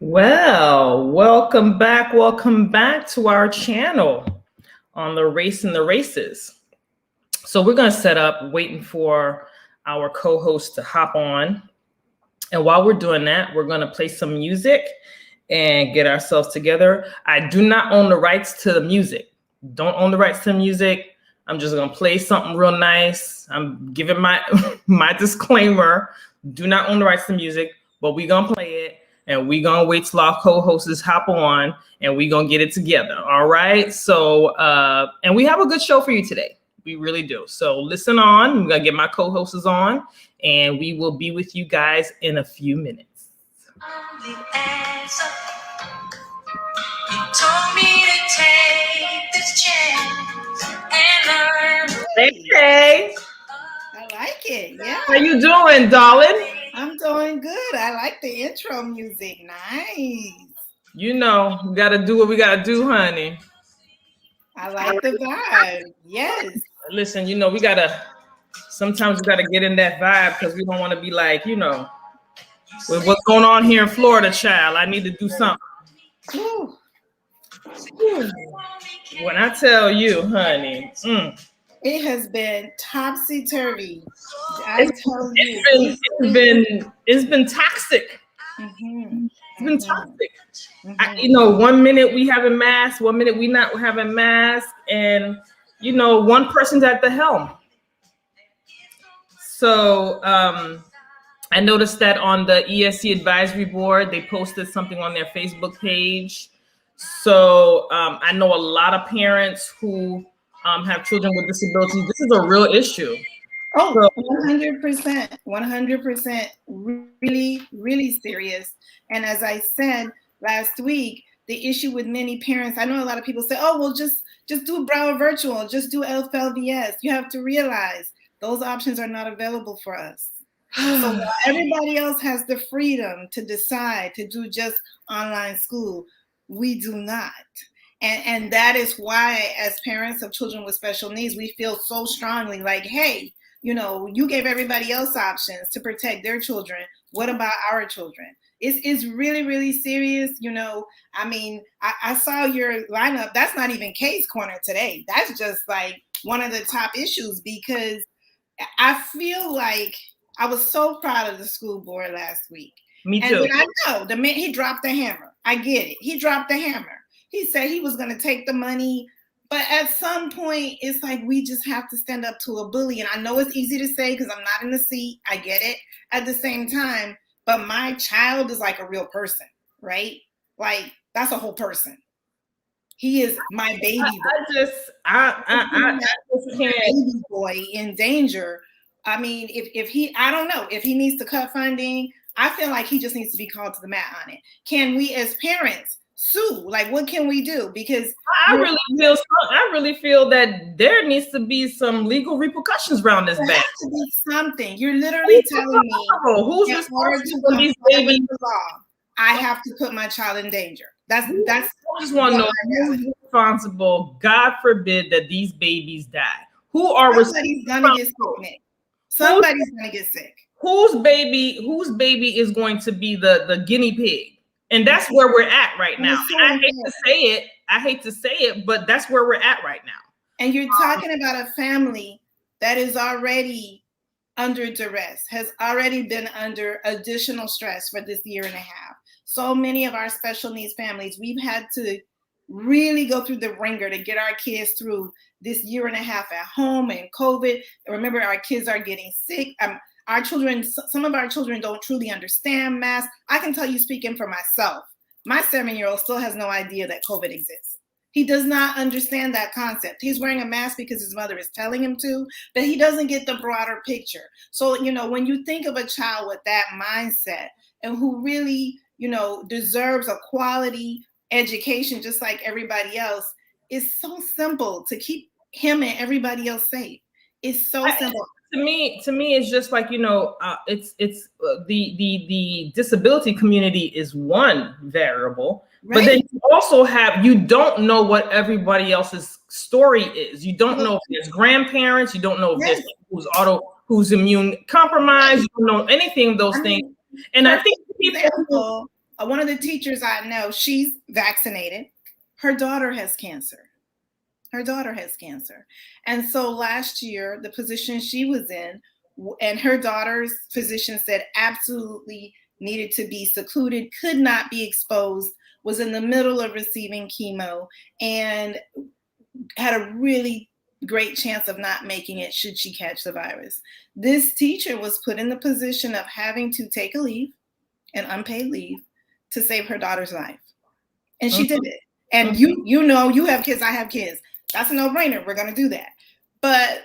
Well, welcome back to our channel on the race and the races. So we're going to set up waiting for our co-host to hop on. And while we're doing that, we're going to play some music and get ourselves together. I do not own the rights to the music. Don't own the rights to the music. I'm just going to play something real nice. I'm giving my my disclaimer. Do not own the rights to the music, but we're going to play it. And we're going to wait till our co-hosts hop on and we're going to get it together. All right. So, and we have a good show for you today. We really do. So listen on. I'm going to get my co-hosts on and we will be with you guys in a few minutes. You told me to take this chance and learn. Hey. I like it. Yeah. How you doing, darling? I'm doing good. I like the intro music. Nice. You know, we got to do what we got to do, honey. I like the vibe. Yes. Listen, you know, sometimes we got to get in that vibe because we don't want to be like, you know, with what's going on here in Florida, child. I need to do something. Ooh. When I tell you, honey, it has been topsy-turvy. I tell you, it's been toxic. Mm-hmm. It's been toxic. Mm-hmm. 1 minute we having masks, 1 minute we not having masks, and one person's at the helm. So I noticed that on the ESC advisory board, they posted something on their Facebook page. So I know a lot of parents who have children with disabilities. This is a real issue. Oh, 100%, 100%, really, really serious. And as I said last week, the issue with many parents, I know a lot of people say, oh, well, just do Broward Virtual, just do FLVS. You have to realize those options are not available for us. So while everybody else has the freedom to decide to do just online school, we do not. And that is why, as parents of children with special needs, we feel so strongly like, hey, you gave everybody else options to protect their children. What about our children? It's really, really serious. I saw your lineup. That's not even Case Corner today. That's just like one of the top issues, because I feel like I was so proud of the school board last week. Me too. And I know the man, he dropped the hammer. I get it. He dropped the hammer. He said he was going to take the money. But at some point, it's like we just have to stand up to a bully. And I know it's easy to say because I'm not in the seat. I get it. At the same time, but my child is like a real person, right? Like, that's a whole person. He is my baby boy. I just can't. Baby boy in danger. I mean, I don't know, if he needs to cut funding, I feel like he just needs to be called to the mat on it. Can we as parents sue? Like, what can we do? Because I really feel that there needs to be some legal repercussions around this. There has to be something. You're literally telling me who's responsible for these babies? I have to put my child in danger. That's. I just want to know who's responsible. God forbid that these babies die. Who are Somebody's gonna get sick. Somebody's gonna get sick. Whose baby is going to be the guinea pig? And that's where we're at right now. I hate to say it, but that's where we're at right now. And you're talking about a family that is already under duress, has already been under additional stress for this year and a half. So many of our special needs families, we've had to really go through the ringer to get our kids through this year and a half at home and COVID. And remember, our kids are getting sick. Our children, some of our children don't truly understand masks. I can tell you, speaking for myself, my 7-year-old still has no idea that COVID exists. He does not understand that concept. He's wearing a mask because his mother is telling him to, but he doesn't get the broader picture. So, when you think of a child with that mindset and who really, deserves a quality education just like everybody else, it's so simple to keep him and everybody else safe. It's so simple. To me, it's just like, it's the disability community is one variable, right? But then you don't know what everybody else's story is. You don't know if there's grandparents. You don't know if there's who's immune compromised. You don't know anything of those things. And I think people One of the teachers I know, she's vaccinated. Her daughter has cancer. Her daughter has cancer. And so last year, the position she was in, and her daughter's physician said absolutely needed to be secluded, could not be exposed, was in the middle of receiving chemo, and had a really great chance of not making it should she catch the virus. This teacher was put in the position of having to take a leave, an unpaid leave, to save her daughter's life. And she did it. And you know, you have kids, I have kids. That's a no-brainer. We're going to do that. But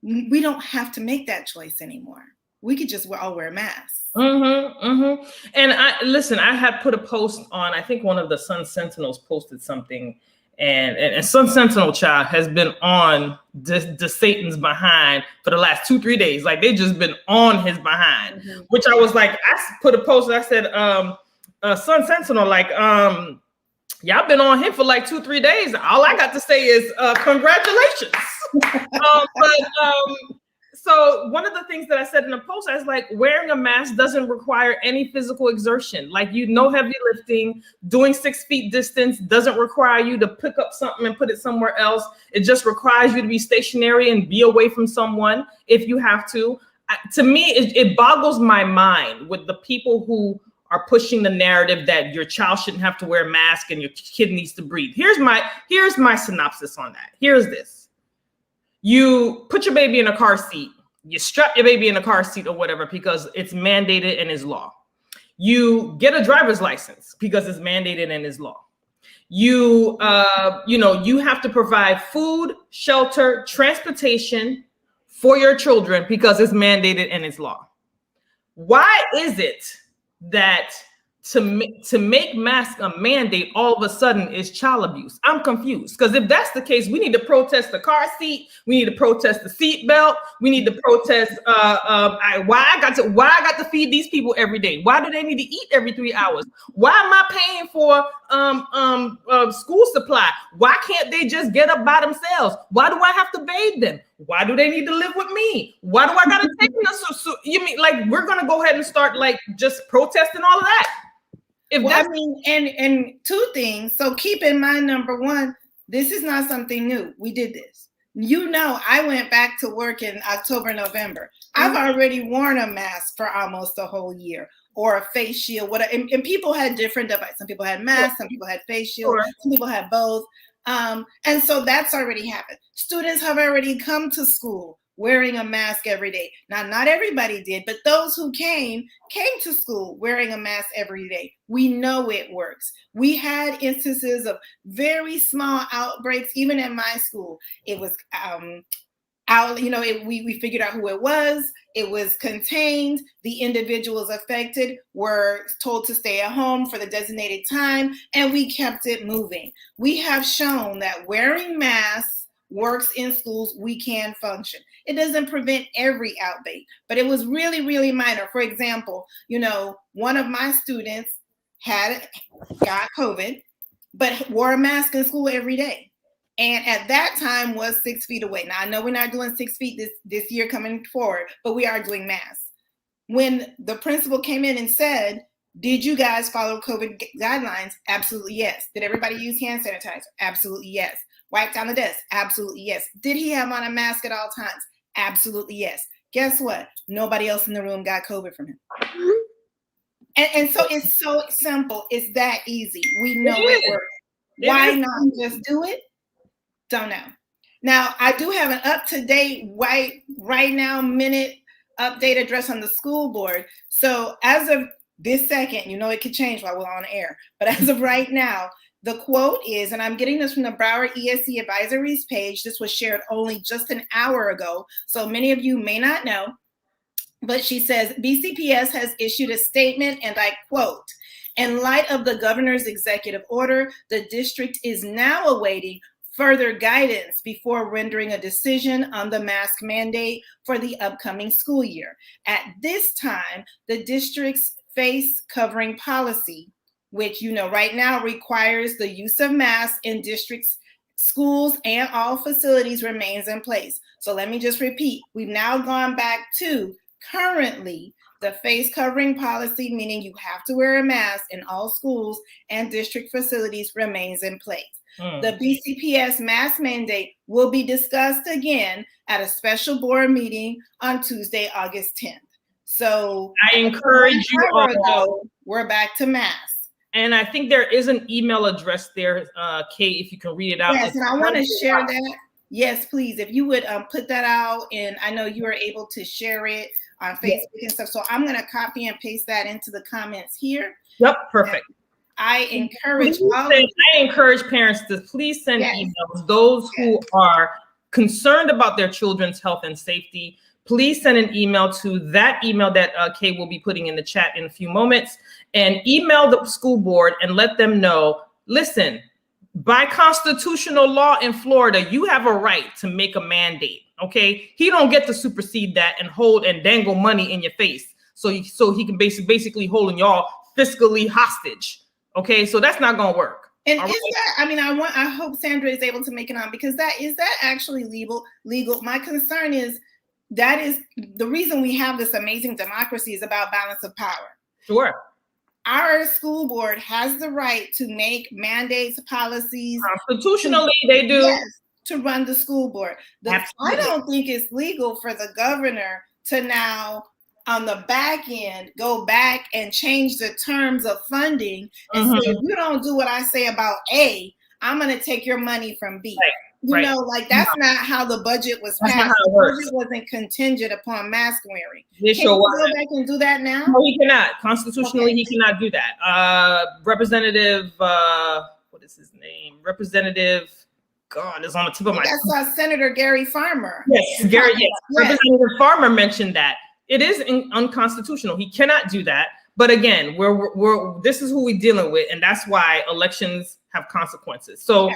we don't have to make that choice anymore. We could just all wear masks. And I had put a post on, I think one of the Sun Sentinels posted something, and Sun Sentinel child has been on the Satan's behind for the last 2-3 days. Like, they just been on his behind, which I was like, I put a post, I said, Sun Sentinel, like, y'all been on him for like 2-3 days. All I got to say is congratulations. So one of the things that I said in the post, I was like, wearing a mask doesn't require any physical exertion. Like, no heavy lifting, doing 6 feet distance doesn't require you to pick up something and put it somewhere else. It just requires you to be stationary and be away from someone if you have to. To me, it boggles my mind with the people who are pushing the narrative that your child shouldn't have to wear a mask and your kid needs to breathe. Here's my synopsis on that. Here's this. You put your baby in a car seat, you strap your baby in a car seat or whatever, because it's mandated and is law. You get a driver's license because it's mandated and is law. You have to provide food, shelter, transportation for your children because it's mandated and it's law. Why is it that to make masks a mandate all of a sudden is child abuse? I'm confused, because if that's the case, we need to protest the car seat, we need to protest the seat belt, we need to protest why I got to feed these people every day. Why do they need to eat every 3 hours? Why am I paying for school supply? Why can't they just get up by themselves? Why do I have to bathe them? Why do they need to live with me? Why do I gotta take them? So you mean like we're gonna go ahead and start like just protesting all of that? And 2 things. So keep in mind, number 1, this is not something new. We did this. I went back to work in October, November. I've already worn a mask for almost a whole year, or a face shield. And people had different devices. Some people had masks, some people had face shields, some people had both. And so that's already happened. Students have already come to school wearing a mask every day. Now, not everybody did, but those who came to school wearing a mask every day. We know it works. We had instances of very small outbreaks, even in my school. It was we figured out who it was. It was contained. The individuals affected were told to stay at home for the designated time, and we kept it moving. We have shown that wearing masks works in schools. We can function. It doesn't prevent every outbreak, but it was really, really minor. For example, one of my students got COVID, but wore a mask in school every day. And at that time was 6 feet away. Now, I know we're not doing 6 feet this year coming forward, but we are doing masks. When the principal came in and said, did you guys follow COVID guidelines? Absolutely yes. Did everybody use hand sanitizer? Absolutely yes. Wipe down the desk? Absolutely yes. Did he have on a mask at all times? Absolutely yes. Guess what? Nobody else in the room got COVID from him. And so it's so simple. It's that easy. We know it works. Why not just do it? Don't know. Now, I do have an up-to-date right now minute update address on the school board. So as of this second, it could change while we're on air, but as of right now, the quote is, and I'm getting this from the Broward ESC Advisories page. This was shared only just an hour ago, so many of you may not know, but she says, BCPS has issued a statement, and I quote, in light of the governor's executive order, the district is now awaiting further guidance before rendering a decision on the mask mandate for the upcoming school year. At this time, the district's face covering policy, which right now requires the use of masks in districts, schools, and all facilities, remains in place. So let me just repeat. We've now gone back to currently The face covering policy, meaning you have to wear a mask in all schools and district facilities, remains in place. The BCPS mask mandate will be discussed again at a special board meeting on Tuesday, August 10th. So I encourage you all. We're back to masks. And I think there is an email address there, Kate, if you can read it out. Yes, and I want to share that. Yes, please. If you would put that out, and I know you are able to share it on Facebook and stuff. So I'm going to copy and paste that into the comments here. Yep, perfect. I encourage parents to please send emails. Those who are concerned about their children's health and safety, please send an email to that email that Kay will be putting in the chat in a few moments, and email the school board and let them know, listen, by constitutional law in Florida, you have a right to make a mandate. Okay, he don't get to supersede that and hold and dangle money in your face. So he can basically holding y'all fiscally hostage. Okay, so that's not gonna work. And is that, I mean, I hope Sandra is able to make it on, because is that actually legal? My concern is that is the reason we have this amazing democracy is about balance of power. Sure. Our school board has the right to make mandates, policies. Constitutionally, they do. Yes, to run the school board. I don't think it's legal for the governor to now, on the back end, go back and change the terms of funding and say, if you don't do what I say about A, I'm going to take your money from B. Right. You know, like that's not how the budget was passed. The budget wasn't contingent upon mask wearing. Can you go back and do that now? No, he cannot. Constitutionally, he cannot do that. Representative, what is his name? Representative, God, it's on the tip of my tongue. That's Senator Gary Farmer. Yes, Gary. Yes. Representative Farmer mentioned that. It is unconstitutional. He cannot do that. But again, this is who we're dealing with, and that's why elections have consequences. So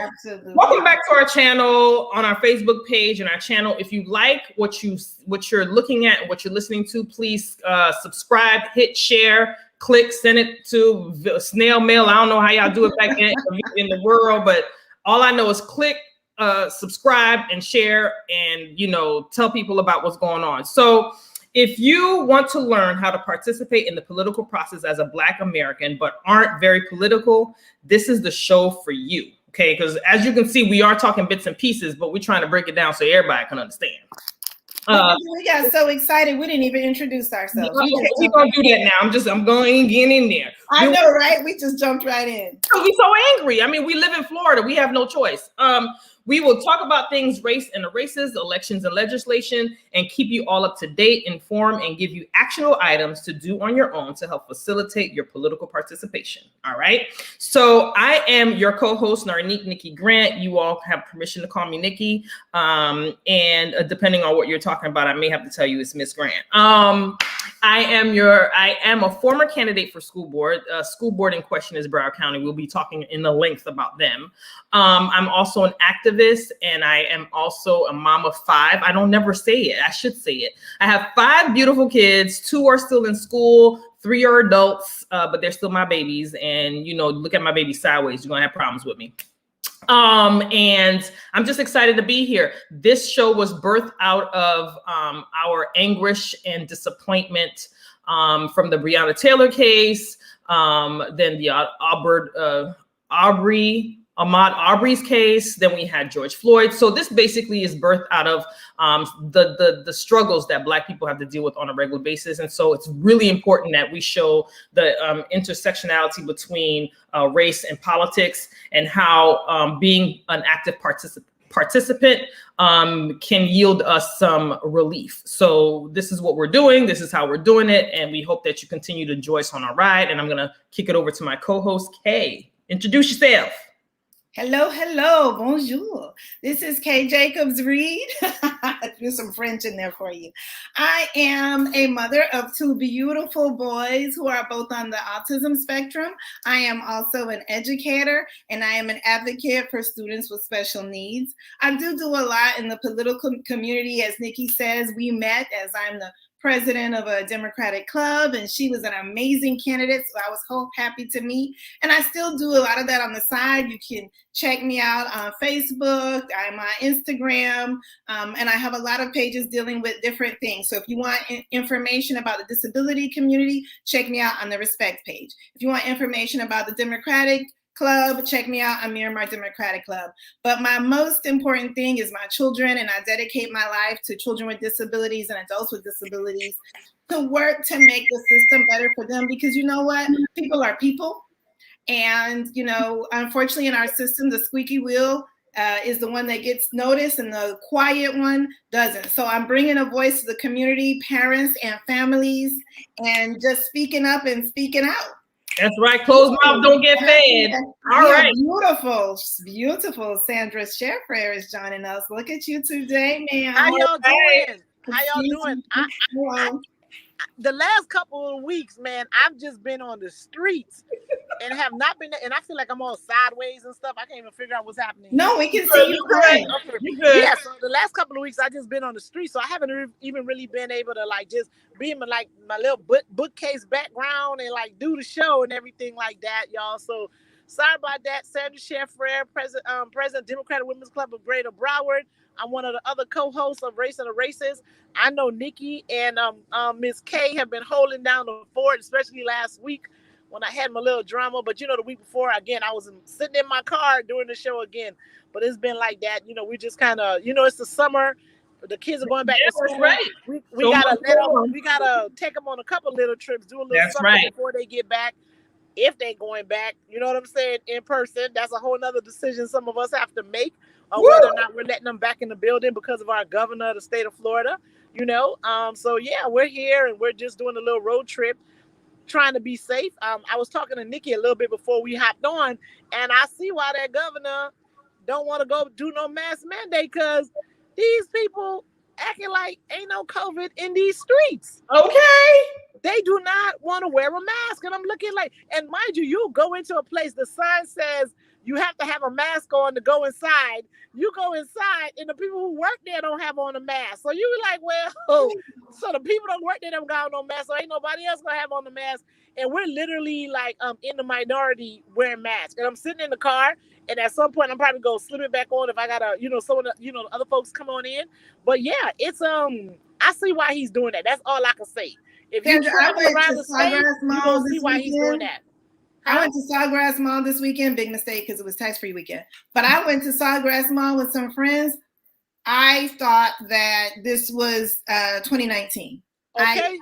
welcome back to our channel, on our Facebook page and our channel. If you like what you're looking at and what you're listening to, please subscribe, hit share, click, send it to snail mail. I don't know how y'all do it back in the world, but all I know is click, subscribe, and share, and tell people about what's going on. So if you want to learn how to participate in the political process as a Black American, but aren't very political, this is the show for you, okay? Because as you can see, we are talking bits and pieces, but we're trying to break it down so everybody can understand. We got so excited, we didn't even introduce ourselves. We're going to do that now. I'm going to get in there. I know, right? We just jumped right in. We're so angry. I mean, we live in Florida. We have no choice. We will talk about things, race and the races, elections and legislation, and keep you all up to date, informed, and give you actionable items to do on your own to help facilitate your political participation. All right. So I am your co-host, Narnique Nikki Grant. You all have permission to call me Nikki. And depending on what you're talking about, I may have to tell you it's Miss Grant. I am a former candidate for school board. School board in question is Broward County. We'll be talking in the length about them. I'm also an activist, and I am also a mom of 5. I don't never say it. I should say it. I have 5 beautiful kids. 2 are still in school. 3 are adults, but they're still my babies. And, look at my baby sideways. You're going to have problems with me. And I'm just excited to be here. This show was birthed out of our anguish and disappointment from the Breonna Taylor case, then the Ahmaud Arbery's case. Then we had George Floyd. So this basically is birthed out of the struggles that Black people have to deal with on a regular basis. And so it's really important that we show the intersectionality between race and politics, and how being an active participant can yield us some relief. So this is what we're doing. This is how we're doing it. And we hope that you continue to join us on our ride. And I'm going to kick it over to my co-host, Kay. Introduce yourself. Hello, bonjour. This is Kay Jacobs Reed. There's some French in there for you. I am a mother of 2 beautiful boys who are both on the autism spectrum. I am also an educator, and I am an advocate for students with special needs. I do a lot in the political community. As Nikki says, we met as I'm the president of a Democratic club, and she was an amazing candidate. So I was so happy to meet. And I still do a lot of that on the side. You can check me out on Facebook. I'm on Instagram, and I have a lot of pages dealing with different things. So if you want information about the disability community, check me out on the Respect page. If you want information about the Democratic Club, check me out on Miramar Democratic Club. But my most important thing is my children, and I dedicate my life to children with disabilities and adults with disabilities to work to make the system better for them, because you know what? People are people. And, you know, unfortunately in our system, the squeaky wheel is the one that gets noticed and the quiet one doesn't. So I'm bringing a voice to the community, parents and families, and just speaking up and speaking out. That's right. Closed mouth don't get fed. All right. Beautiful, beautiful. Sandra Sheffer is joining us. Look at you today, man. How y'all doing? How y'all doing? The last couple of weeks, man, I've just been on the streets and have not been, and I feel like I'm all sideways and stuff. I can't even figure out what's happening. No, we can see you. Okay. Yeah, so the last couple of weeks, I just been on the street, so I haven't even really been able to like just be in my little bookcase background and like do the show and everything like that, y'all. So sorry about that. Sandra Sheffer, President Democratic Women's Club of Greater Broward. I'm one of the other co-hosts of Race and the Races. I know Nikki and Ms. K have been holding down the fort, especially last week when I had my little drama. But, you know, the week before, again, I was sitting in my car doing the show again. But it's been like that. You know, we just kind of, you know, it's the summer. The kids are going back to school. Right. We gotta take them on a couple little trips, do a little something before they get back. If they going back, you know what I'm saying, in person, that's a whole nother decision some of us have to make on whether or not we're letting them back in the building because of our governor of the state of Florida, you know. So yeah, we're here and we're just doing a little road trip, trying to be safe. I was talking to Nikki a little bit before we hopped on, and I see why that governor don't want to go do no mask mandate, because these people acting like ain't no COVID in these streets. Okay. They do not want to wear a mask. And I'm looking like, and mind you, you go into a place, the sign says you have to have a mask on to go inside. You go inside and the people who work there don't have on a mask. So you be like, well, so the people that work there don't got on no mask, so ain't nobody else gonna have on the mask. And we're literally like in the minority wearing masks. And I'm sitting in the car, and at some point I'm probably gonna slip it back on if I gotta, you know, someone, you know, other folks come on in. But yeah, it's I see why he's doing that. That's all I can say. If you travel around the state, you don't see why he's doing that. I went to Sawgrass Mall this weekend. Big mistake because it was tax-free weekend. But I went to Sawgrass Mall with some friends. I thought that this was 2019. Okay.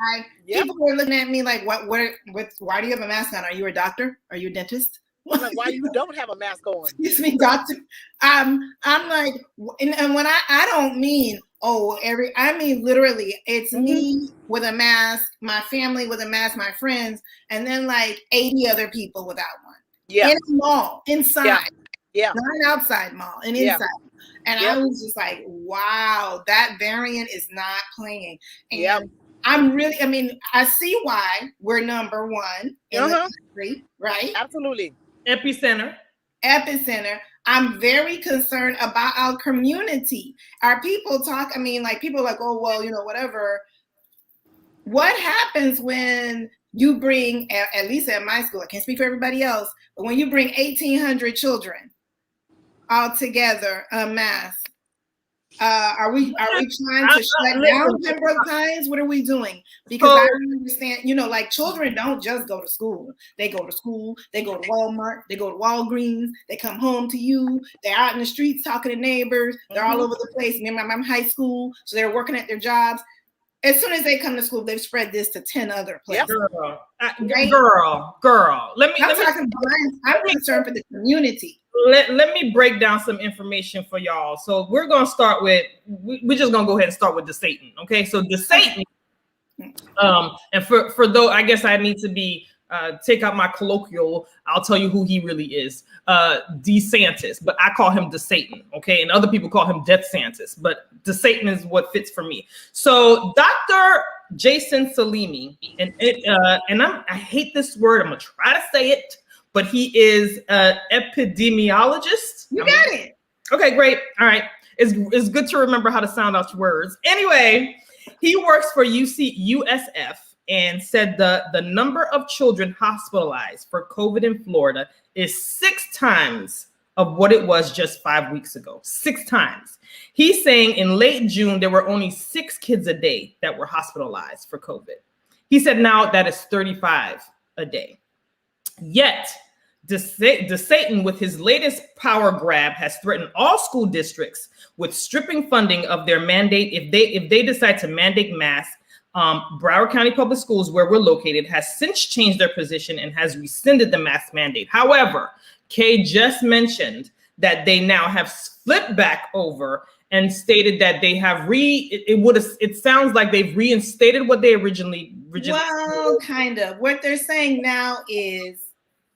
People were looking at me like, why do you have a mask on? Are you a doctor? Are you a dentist? Like, why you don't have a mask on? Excuse me, doctor. I'm like, and when I don't mean, I mean literally, it's me with a mask, my family with a mask, my friends, and then like 80 other people without one. Yeah. In a mall, inside. Yeah. Not an outside mall, an inside. And I was just like, wow, that variant is not playing. And I see why we're number one in the country, right? Absolutely. Epicenter. I'm very concerned about our community. Our people talk, people are like, oh, well, you know, whatever. What happens when you bring, at least at my school, I can't speak for everybody else, but when you bring 1,800 children all together en masse, are we trying to shut down Pembroke Pines? What are we doing? Because I don't understand, you know, like children don't just go to school. They go to school, they go to Walmart, they go to Walgreens, they come home to you, they're out in the streets talking to neighbors, they're all over the place. Remember, I'm in high school, so they're working at their jobs. As soon as they come to school, they've spread this to 10 other places. Girl. I'm concerned for the community. Let me break down some information for y'all. So we're going to start with, we're just going to go ahead and start with DeSatan. Okay. So DeSatan, and for though, I guess I need to be, take out my colloquial, I'll tell you who he really is. DeSantis, but I call him DeSatan. Okay. And other people call him Death Santis, but DeSatan is what fits for me. So Dr. Jason Salimi, and I hate this word. I'm going to try to say it, but he is an epidemiologist. You got it. Okay, great. All right. It's good to remember how to sound out your words. Anyway, He works for USF and said the number of children hospitalized for COVID in Florida is 6 times of what it was just 5 weeks ago. 6 times. He's saying in late June, there were only 6 kids a day that were hospitalized for COVID. He said now that is 35 a day. Yet, DeSatan, with his latest power grab, has threatened all school districts with stripping funding of their mandate if they decide to mandate masks. Broward County Public Schools, where we're located, has since changed their position and has rescinded the mask mandate. However, Kay just mentioned that they now have flipped back over and stated that they have it sounds like they've reinstated what they originally Well, kind of. What they're saying now is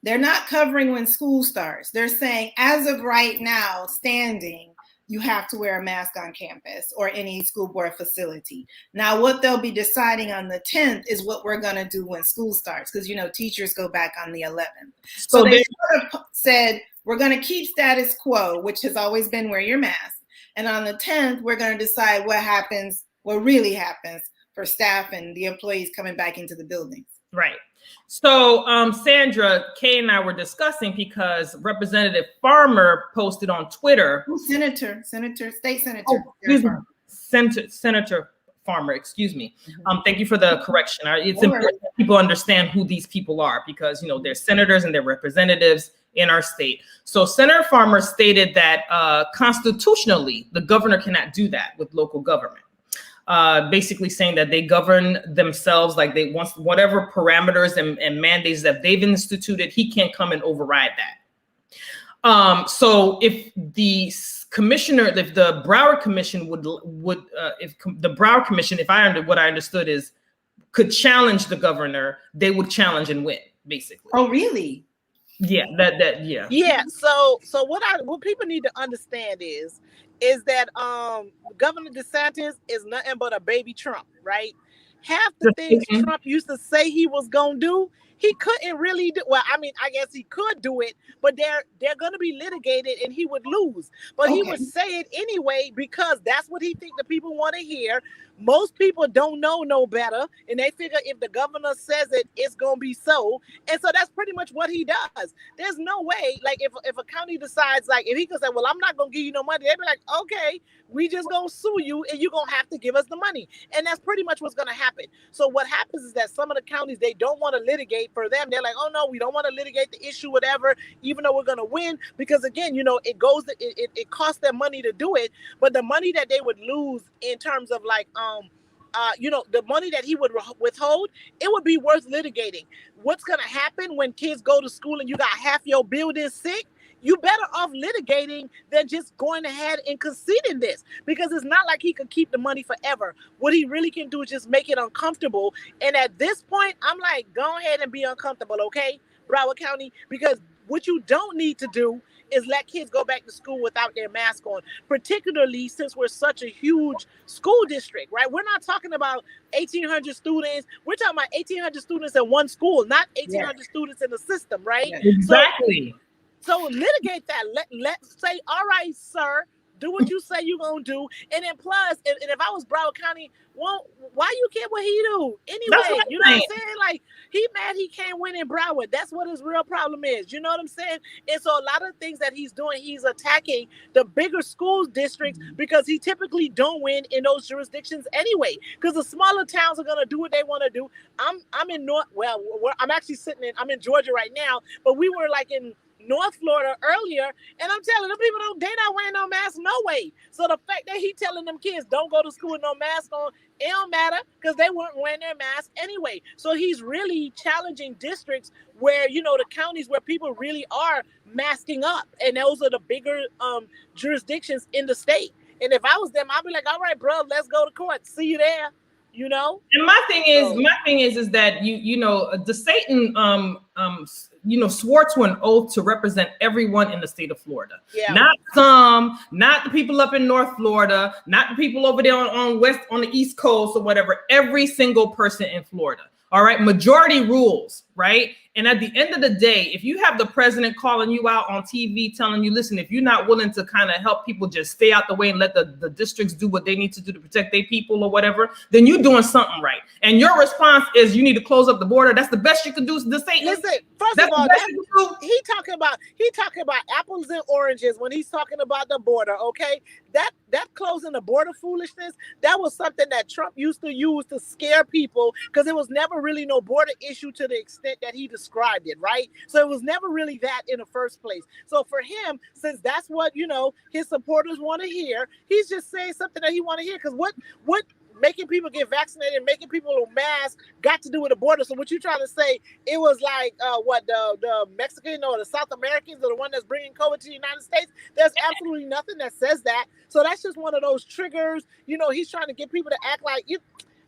they're not covering when school starts. They're saying as of right now, standing, you have to wear a mask on campus or any school board facility. Now, what they'll be deciding on the 10th is what we're going to do when school starts, because, teachers go back on the 11th. So they sort of said, we're going to keep status quo, which has always been wear your mask. And on the 10th, we're going to decide what really happens for staff and the employees coming back into the buildings. Right. So, Sandra, Kay and I were discussing because Representative Farmer posted on Twitter. State Senator. Senator Farmer, excuse me. Thank you for the correction. It's important that people understand who these people are because, they're senators and they're representatives in our state. So Senator Farmer stated that constitutionally, the governor cannot do that with local government. Basically saying that they govern themselves like they want whatever parameters and mandates that they've instituted, he can't come and override that. So if the Broward Commission what I understood is could challenge the governor, they would challenge and win, basically. Oh, really? Yeah, yeah. Yeah. So what people need to understand is that Governor DeSantis is nothing but a baby Trump, right? Half the things Trump used to say he was gonna do, he couldn't really do. Well, I mean, I guess he could do it, but they're gonna be litigated and he would lose. But he would say it anyway because that's what he think the people want to hear. Most people don't know no better, and they figure if the governor says it, it's gonna be so. And so that's pretty much what he does. There's no way, like if a county decides, like if he could say, well, I'm not gonna give you no money, they'd be like, okay, we just gonna sue you and you're gonna have to give us the money. And that's pretty much what's gonna happen. So what happens is that some of the counties, they don't want to litigate for them. They're like, oh no, we don't want to litigate the issue, whatever, even though we're gonna win, because again, it costs them money to do it, but the money that they would lose in terms of like the money that he would withhold, it would be worth litigating. What's going to happen when kids go to school and you got half your building sick? You better off litigating than just going ahead and conceding this, because it's not like he could keep the money forever. What he really can do is just make it uncomfortable. And at this point, I'm like, go ahead and be uncomfortable, okay, Broward County? Because what you don't need to do is let kids go back to school without their mask on, particularly since we're such a huge school district, right? We're not talking about 1,800 students. We're talking about 1,800 students in one school, not 1,800 students in the system, right? Yes. Exactly. So litigate that. Let's say, all right, sir, do what you say you're going to do. And then plus, and if I was Broward County, well, why you care what he do? Anyway, you know what I'm saying? Like, he mad he can't win in Broward. That's what his real problem is. You know what I'm saying? And so a lot of things that he's doing, he's attacking the bigger school districts because he typically don't win in those jurisdictions anyway. Because the smaller towns are going to do what they want to do. I'm in I'm in Georgia right now, but we were like in North Florida earlier, and I'm telling them people they not wearing no mask no way. So the fact that he telling them kids don't go to school with no mask on, it don't matter because they weren't wearing their mask anyway. So he's really challenging districts where, the counties where people really are masking up, and those are the bigger jurisdictions in the state. And if I was them, I'd be like, all right, bro, let's go to court. See you there. And my thing is that DeSatan swore to an oath to represent everyone in the state of Florida. Yeah. Not the people up in North Florida, not the people over there on the East Coast or whatever, every single person in Florida. All right. Majority rules, right? And at the end of the day, if you have the president calling you out on TV, telling you, listen, if you're not willing to kind of help people just stay out the way and let the districts do what they need to do to protect their people or whatever, then you're doing something right. And your response is you need to close up the border. That's the best you can do. Listen, first of all, he talking about apples and oranges when he's talking about the border, okay? That closing the border foolishness, that was something that Trump used to use to scare people because it was never really no border issue to the extent that he described it, right? So it was never really that in the first place. So for him, since that's what, his supporters want to hear, he's just saying something that he want to hear because what making people get vaccinated and making people mask got to do with the border. So what you trying to say, it was like the Mexican or the South Americans are the one that's bringing COVID to the United States? There's absolutely nothing that says that. So that's just one of those triggers. He's trying to get people to act like you.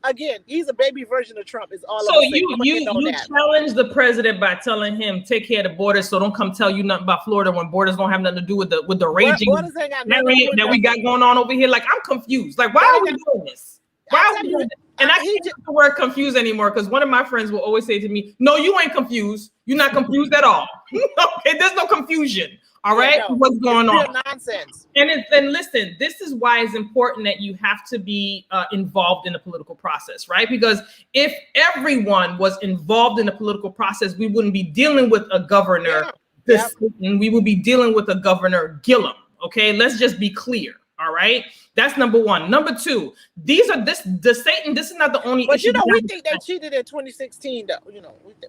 Again, he's a baby version of Trump. Is all. So you challenge the president by telling him take care of the borders. So don't come tell you nothing about Florida when borders don't have nothing to do with the raging that we got going on over here. Like I'm confused. Like why are we doing this? Why are we doing this? And I can't use the word confused anymore because one of my friends will always say to me, "No, you ain't confused. You're not confused at all. Okay, there's no confusion. All right, yeah, no, what's going on? Nonsense." And listen, this is why it's important that you have to be involved in the political process, right? Because if everyone was involved in the political process, we wouldn't be dealing with a governor. We would be dealing with a Governor Gillum. Okay, let's just be clear. All right, that's number one. Number two, the Satan. This is not the only. But we think they cheated in 2016, though.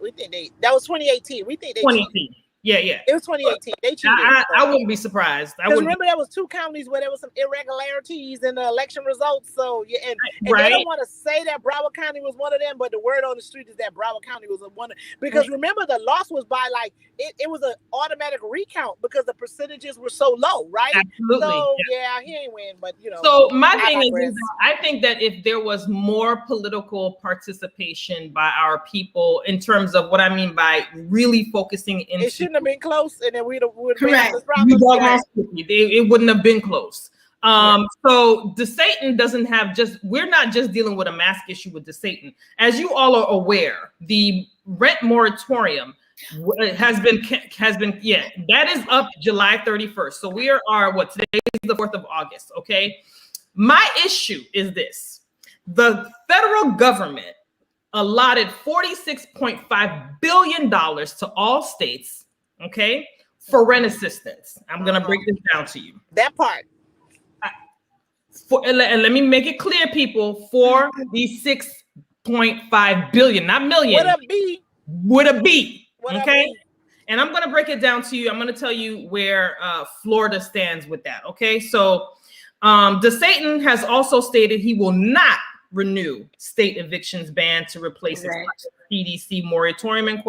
We think that was 2018. We think they 2018. cheated. Yeah. It was 2018. They cheated. I wouldn't be surprised. Remember there was 2 counties where there was some irregularities in the election results. So and they don't want to say that Broward County was one of them, but the word on the street is that Broward County was one. Because remember the loss was by it was an automatic recount because the percentages were so low, right? Absolutely. So he ain't win, but So my thing is I think that if there was more political participation by our people in terms of what I mean by really focusing into. It shouldn't have been close, and then we'd have correct. It wouldn't have been close. So the Satan doesn't have we're not just dealing with a mask issue with the Satan. As you all are aware, the rent moratorium has been that is up July 31st. So we are today is the 4th of August. Okay. My issue is this: the federal government allotted $46.5 billion to all states. Okay, for rent assistance. I'm gonna break this down to you. That part. And let me make it clear, people. For the 6.5 billion, not million. With a B. Okay. And I'm gonna break it down to you. I'm gonna tell you where Florida stands with that. Okay. So, the Satan has also stated he will not renew state evictions ban to replace its PDC moratorium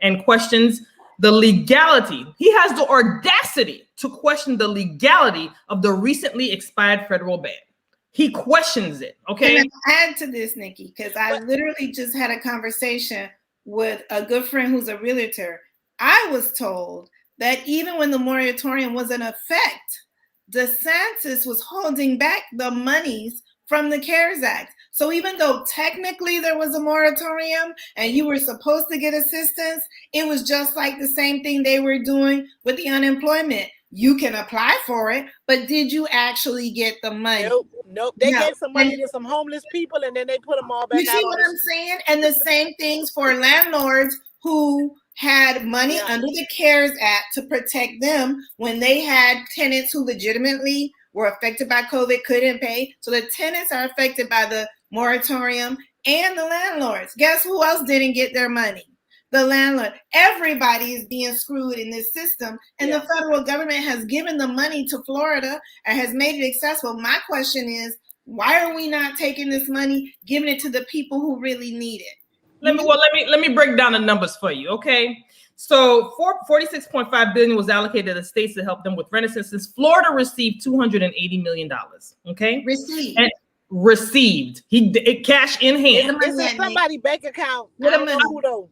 and questions the legality. He has the audacity to question the legality of the recently expired federal ban. He questions it. Okay. And I add to this, Nikki, because I literally just had a conversation with a good friend who's a realtor. I was told that even when the moratorium was in effect, DeSantis was holding back the monies from the CARES Act. So even though technically there was a moratorium and you were supposed to get assistance, it was just like the same thing they were doing with the unemployment. You can apply for it, but did you actually get the money? Nope. They gave some money to some homeless people and then they put them all back out. You see what I'm saying? And the same things for landlords who had money under the CARES Act to protect them when they had tenants who legitimately were affected by COVID, couldn't pay. So the tenants are affected by the moratorium and the landlords. Guess who else didn't get their money? The landlord. Everybody is being screwed in this system. And the federal government has given the money to Florida and has made it accessible. My question is, why are we not taking this money, giving it to the people who really need it? Let me break down the numbers for you. Okay. So $46.5 billion was allocated to the states to help them with rent assistance. Florida received $280 million. Okay. Received. It cash in hand. It's in somebody's bank account. Hold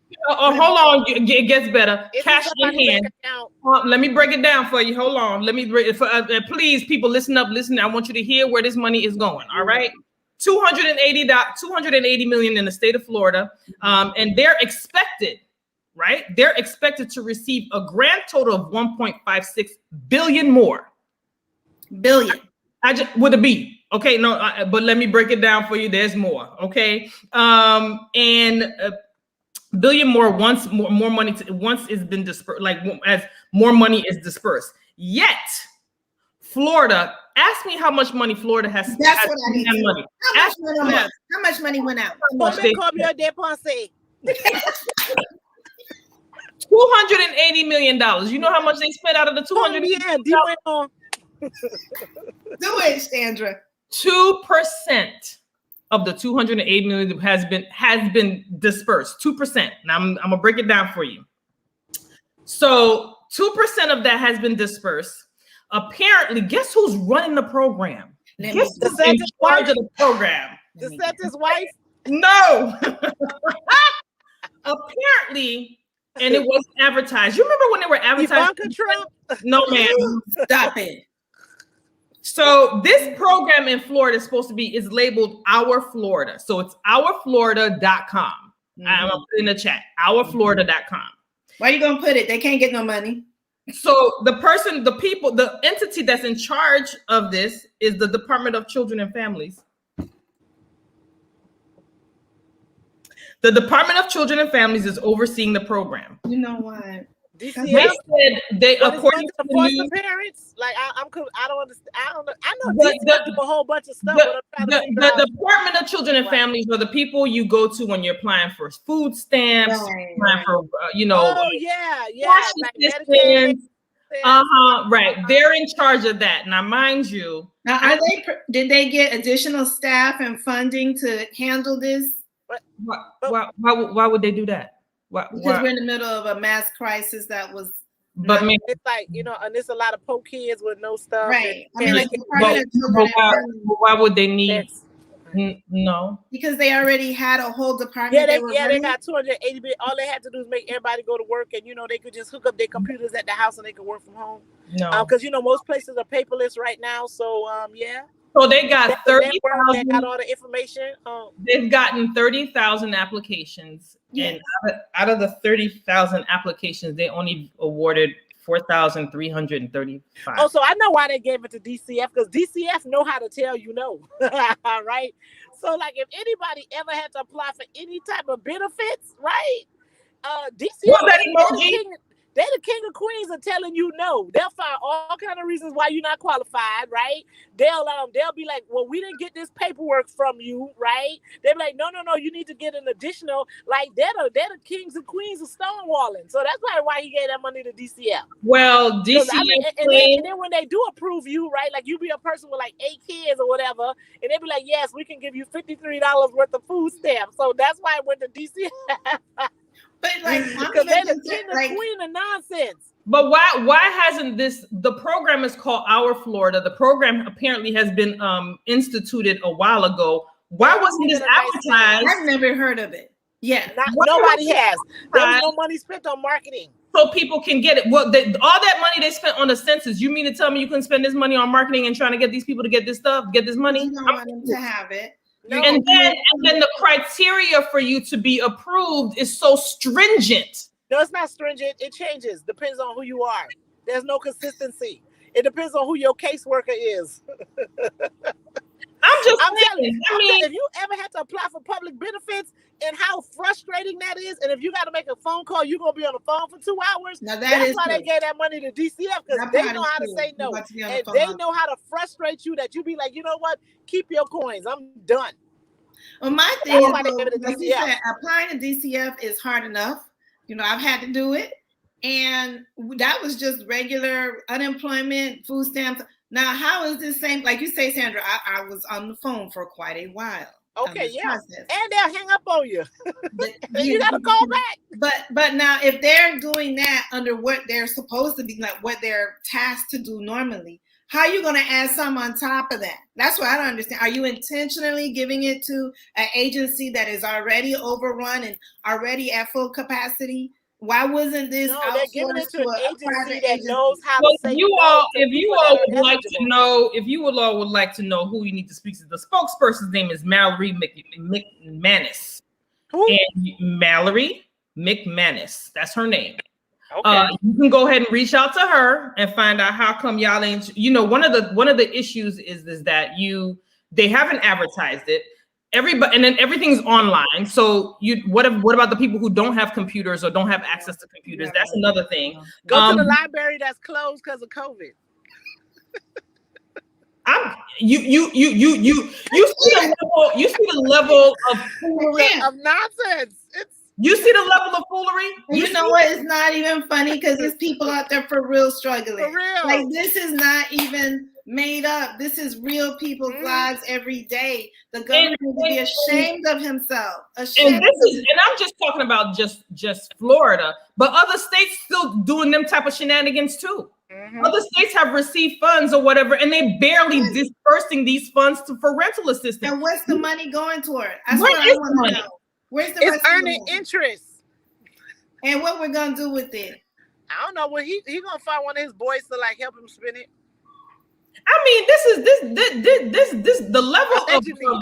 on. It gets better. Cash in hand. Let me break it down for you. Hold on. Let me break it. Please, people, listen up. Listen. I want you to hear where this money is going. All right. $280 million in the state of Florida. And they're expected right? They're expected to receive a grand total of 1.56 billion more. Billion. I just with a B. Okay, no, but let me break it down for you. There's more. Okay, and billion more once more money once it's been dispersed, like as more money is dispersed. Yet Florida, ask me how much money Florida has. That's what I need to know. Money. How much money went out? $280 million. You know how much they spent out of the 200? Yeah, do it, Sandra. 2% of the 208 million has been dispersed. 2%. Now I'm gonna break it down for you. So 2% of that has been dispersed. Apparently, guess who's running the program? Guess who's in charge of the program? DeSantis' wife? No. Apparently, and it was advertised. You remember when they were advertising? Ivanka Trump? No, man. Stop it. So this program in Florida is labeled Our Florida. So it's ourflorida.com. Mm-hmm. I'm gonna put in the chat, ourflorida.com. Why are you gonna put it? They can't get no money. So the entity that's in charge of this is the Department of Children and Families. The Department of Children and Families is overseeing the program. You know what? They said according to the foster parents, like I don't understand. I know do a whole bunch of stuff. The Department of Children and Families are the people you go to when you're applying for food stamps, applying for cash assistance. Right. They're in charge of that. Now, mind you, did they get additional staff and funding to handle this? Why would they do that? Because we're in the middle of a mass crisis that was. But it's like, and there's a lot of poor kids with no stuff. Right. Why would they need? No. Because they already had a whole department. They got 280 billion. All they had to do is make everybody go to work, and they could just hook up their computers at the house and they could work from home. No. Because most places are paperless right now. So yeah. So they got 30,000. Got all the information. They've gotten 30,000 applications, and out of the 30,000 applications, they only awarded 4,335. Oh, so I know why they gave it to DCF, because DCF know how to tell no, right? So like, if anybody ever had to apply for any type of benefits, right? DCF. They the king of queens are telling you no. They'll find all kind of reasons why you're not qualified, right? They'll be like, well, we didn't get this paperwork from you, right? They'll be like, no, you need to get an additional. Like they're the kings and queens of stonewalling. So that's probably why he gave that money to DCF. Well, DCF, and then when they do approve you, right? Like you be a person with like 8 kids or whatever, and they be like, yes, we can give you $53 worth of food stamps. So that's why I went to DCF. But like, because they're the king and queen of nonsense. But why hasn't the program is called Our Florida. The program apparently has been instituted a while ago. Why wasn't this advertised? I've never heard of it. Yeah. Nobody has. There was no money spent on marketing. So people can get it. Well, all that money they spent on the census, you mean to tell me you couldn't spend this money on marketing and trying to get these people to get this stuff, get this money? You don't want them to have it. No. And then the criteria for you to be approved is so stringent. No, it's not stringent. It changes. Depends on who you are. There's no consistency. It depends on who your caseworker is. I'm telling you. I mean, if you ever had to apply for public benefits and how frustrating that is, and if you got to make a phone call, you're going to be on the phone for 2 hours. Now that's why they gave that money to DCF, because they know how to say no. And they know how to frustrate you, that you be like, you know what? Keep your coins. I'm done. Well, my thing is, like you said, applying to DCF is hard enough. I've had to do it. And that was just regular unemployment, food stamps. Now, how is this same? Like you say, Sandra, I was on the phone for quite a while. Okay, yeah. Process. And they'll hang up on you. You got to call back. But now, if they're doing that under what they're supposed to be, like what they're tasked to do normally, how are you going to add some on top of that? That's what I don't understand. Are you intentionally giving it to an agency that is already overrun and already at full capacity? Why wasn't this? No, they're giving it to an agency that knows how to say. If you all would like to know, would like to know who you need to speak to, the spokesperson's name is Mallory McManus. Who? And Mallory McManus. That's her name. Okay. You can go ahead and reach out to her and find out how come y'all ain't. One of the issues is that they haven't advertised it. Everybody, and then everything's online. So what about the people who don't have computers or don't have access to computers? That's another thing. Go to the library that's closed because of COVID. You see the level of foolery, of nonsense. You see the level of foolery? You know what? It's not even funny because there's people out there for real struggling. For real. Like, this is not even made up. This is real people's lives every day. The government would be ashamed of himself. And I'm just talking about just Florida, but other states still doing them type of shenanigans too. Other states have received funds or whatever, and they barely dispersing these funds for rental assistance. And what's the money going toward? That's what I want to know. Where's the it's earning interest. And what we're gonna do with it? I don't know. Well, he gonna find one of his boys to like help him spin it. I mean, this the level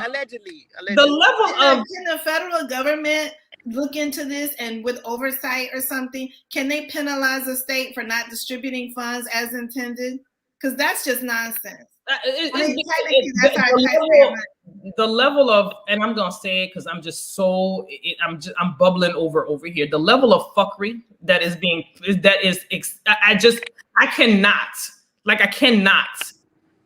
allegedly. The level of can the federal government look into this and with oversight or something, can they penalize the state for not distributing funds as intended? Because that's just nonsense. The level of, and I'm gonna say it because I'm just I'm bubbling over here. The level of fuckery that is I cannot.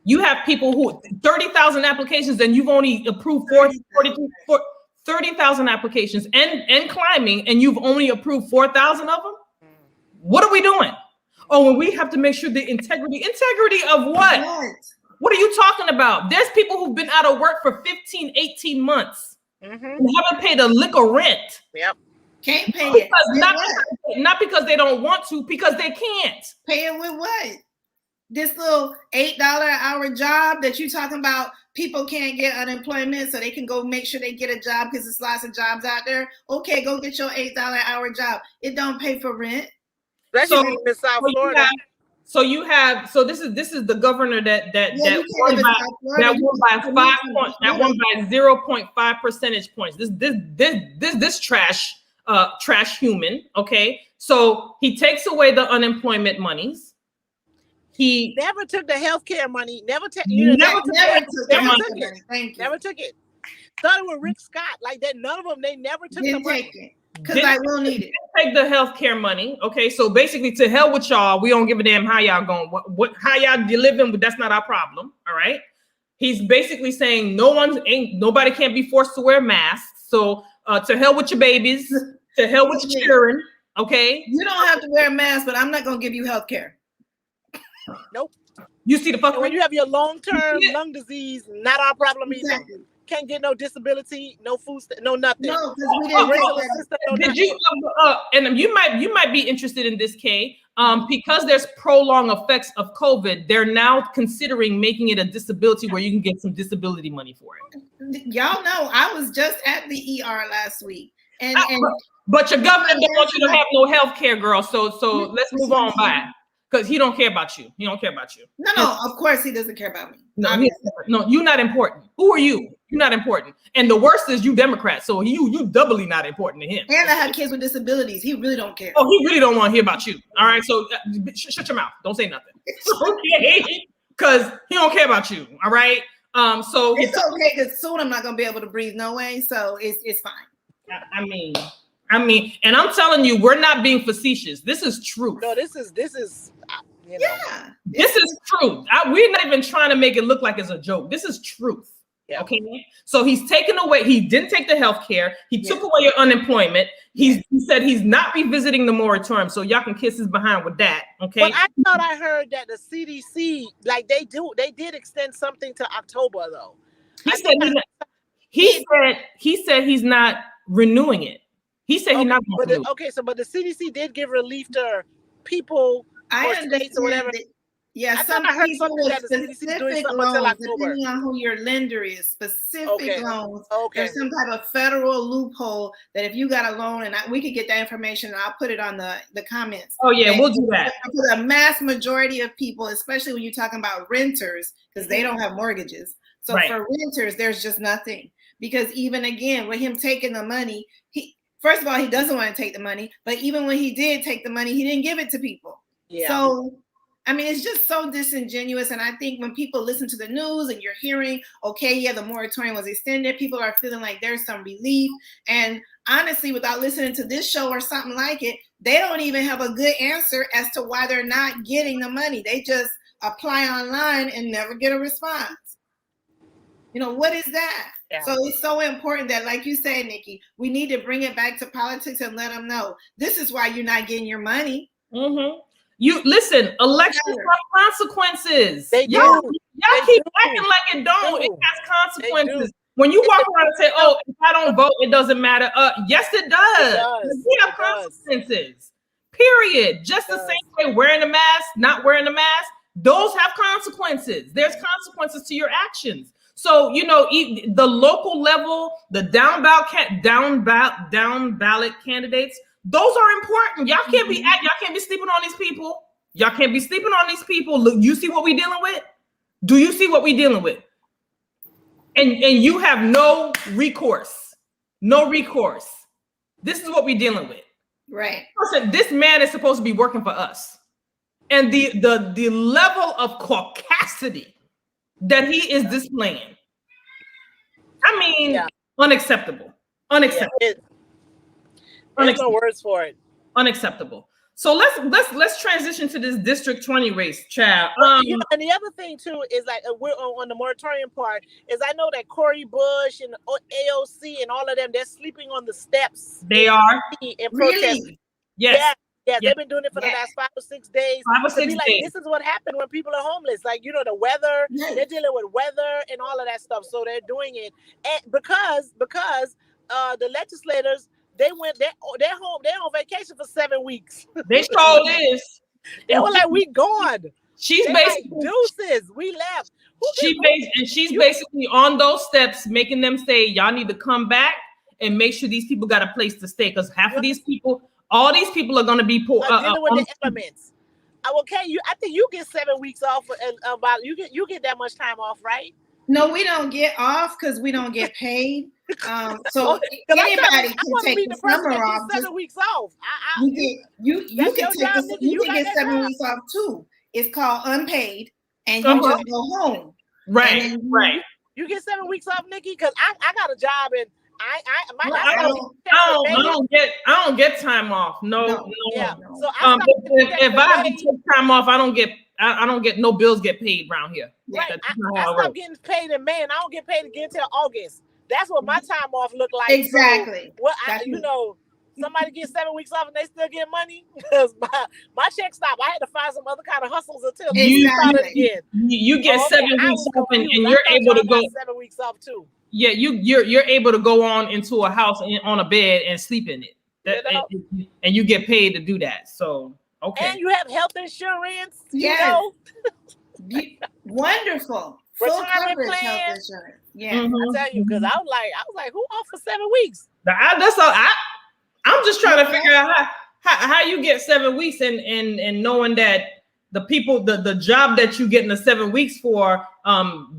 You have people who 30,000 applications and you've only approved 30,000 applications and climbing, and you've only approved 4,000 of them. What are we doing? Oh, and we have to make sure the integrity of what? What are you talking about? There's people who've been out of work for 15, 18 months and haven't paid a lick of rent. Yep. Can't pay it. Not because they don't want to, because they can't. Pay it with what? This little $8 an hour job that you're talking about, people can't get unemployment, so they can go make sure they get a job because there's lots of jobs out there. Okay, go get your $8 an hour job. It don't pay for rent. That's in South Florida. So this is the governor that won by 0.5 percentage points. This trash human. Okay, so he takes away the unemployment monies. He never took the healthcare money. Never took it. Started with Rick Scott like that. None of them. They never took the money. Because I will need it. Take the healthcare money. Okay, so basically, to hell with y'all. We don't give a damn how y'all going. How y'all living? But that's not our problem. All right. He's basically saying nobody can't be forced to wear masks. So to hell with your babies. To hell with your children. Okay. You don't have to wear a mask, but I'm not gonna give you healthcare. Nope. You see the fuck when you have your long-term lung disease, not our problem either. Can't get no disability, no food, no nothing. No, because we and you might be interested in this, Kay. Because there's prolonged effects of COVID, they're now considering making it a disability where you can get some disability money for it. Y'all know I was just at the ER last week, but your government don't want you to have no health care, girl. So let's move on by. Because he don't care about you. He don't care about you. No, of course he doesn't care about me. No, you're not important. Who are you? You're not important. And the worst is you Democrats. So you doubly not important to him. And I have kids with disabilities. He really don't care. Oh, he really don't want to hear about you. All right. So shut your mouth. Don't say nothing. Okay. Because he don't care about you. All right. So it's okay because soon I'm not gonna be able to breathe no way. So it's fine. I mean, and I'm telling you, we're not being facetious. This is truth. No, this is. You know. Yeah. This is truth. We're not even trying to make it look like it's a joke. This is truth. Yeah. Okay. So he's taken away. He didn't take the health care. He took away your unemployment. He said he's not revisiting the moratorium. So y'all can kiss his behind with that. Okay. But I thought I heard that the CDC, like they did extend something to October though. He said he's not renewing it. He said he's not going to renew. But the CDC did give relief to people. I understand or whatever. Some people with specific loans, depending on who your lender is, specific loans. There's some type of federal loophole that if you got a loan, and we could get that information, and I'll put it on the comments. Oh yeah, we'll do that. For the mass majority of people, especially when you're talking about renters, because they don't have mortgages. So for renters, there's just nothing. Because even again, with him taking the money, first of all, he doesn't want to take the money, but even when he did take the money, he didn't give it to people. Yeah. So, I mean, it's just so disingenuous. And I think when people listen to the news and you're hearing, okay, yeah, the moratorium was extended, people are feeling like there's some relief. And honestly, without listening to this show or something like it, they don't even have a good answer as to why they're not getting the money. They just apply online and never get a response. You know, what is that? Yeah. So it's so important that, like you said, Nikki, we need to bring it back to politics and let them know this is why you're not getting your money. Mm-hmm. You listen, elections have consequences. They do. Y'all keep do. acting like it don't. It has They consequences. do. When you walk around and say, "Oh, if I don't vote, it doesn't matter." Yes, it does. It does. We have It does. consequences. Period. Just the same way wearing a mask, not wearing a mask, those have consequences. There's consequences to your actions. So, you know, the local level, the down ballot candidates, those are important. Y'all can't be sleeping on these people. Y'all can't be sleeping on these people. Look, you see what we dealing with? Do you see what we dealing with? And you have no recourse. No recourse. This is what we dealing with. Right. Listen, this man is supposed to be working for us. And the level of caucasity that he is displaying, I mean, unacceptable. Unacceptable. Yeah, there's no words for it. Unacceptable. So let's transition to this District 20 race, child. And the other thing too is like we're on the moratorium part is I know that Cori Bush and AOC and all of them, they're sleeping on the steps. They are in protest. Really? Yes. Yeah, they've been doing it for the last 5 or 6 days. 5 or 6 days. Like, this is what happened when people are homeless. Like, you know, the weather, they're dealing with weather and all of that stuff. So they're doing it. And because the legislators, they're home, they're on vacation for 7 weeks. They sure is. They were like, we gone. She's basically like, deuces. We left. She's basically on those steps, making them say, y'all need to come back and make sure these people got a place to stay. Because half of these people, all these people are going to be poor. Dealing with the elements. Okay, I think you get 7 weeks off. About you get that much time off, right? No, we don't get off because we don't get paid. So anybody can take the summer off. 7 weeks off. You can get 7 weeks off too. It's called unpaid, and you just go home. Right, right. You get 7 weeks off, Nikki, because I got a job and I don't get time off. No. Yeah. So if I have to take time off, I don't get no bills get paid around here. Right. I stopped getting paid in May, and I don't get paid again until August. That's what my time off look like. Exactly. So, somebody gets 7 weeks off and they still get money because my check stopped. I had to find some other kind of hustles until you started again. You get 7 weeks off and you're able to go 7 weeks off too. Yeah, you're able to go on into a house on a bed and sleep in it. And you get paid to do that. So okay. And you have health insurance. Yes. Wonderful. Full coverage health insurance. Yeah. I tell you, because I was like, who offers 7 weeks? That's all. I'm just trying to figure out how you get 7 weeks and knowing that the people, the job that you get in the 7 weeks for,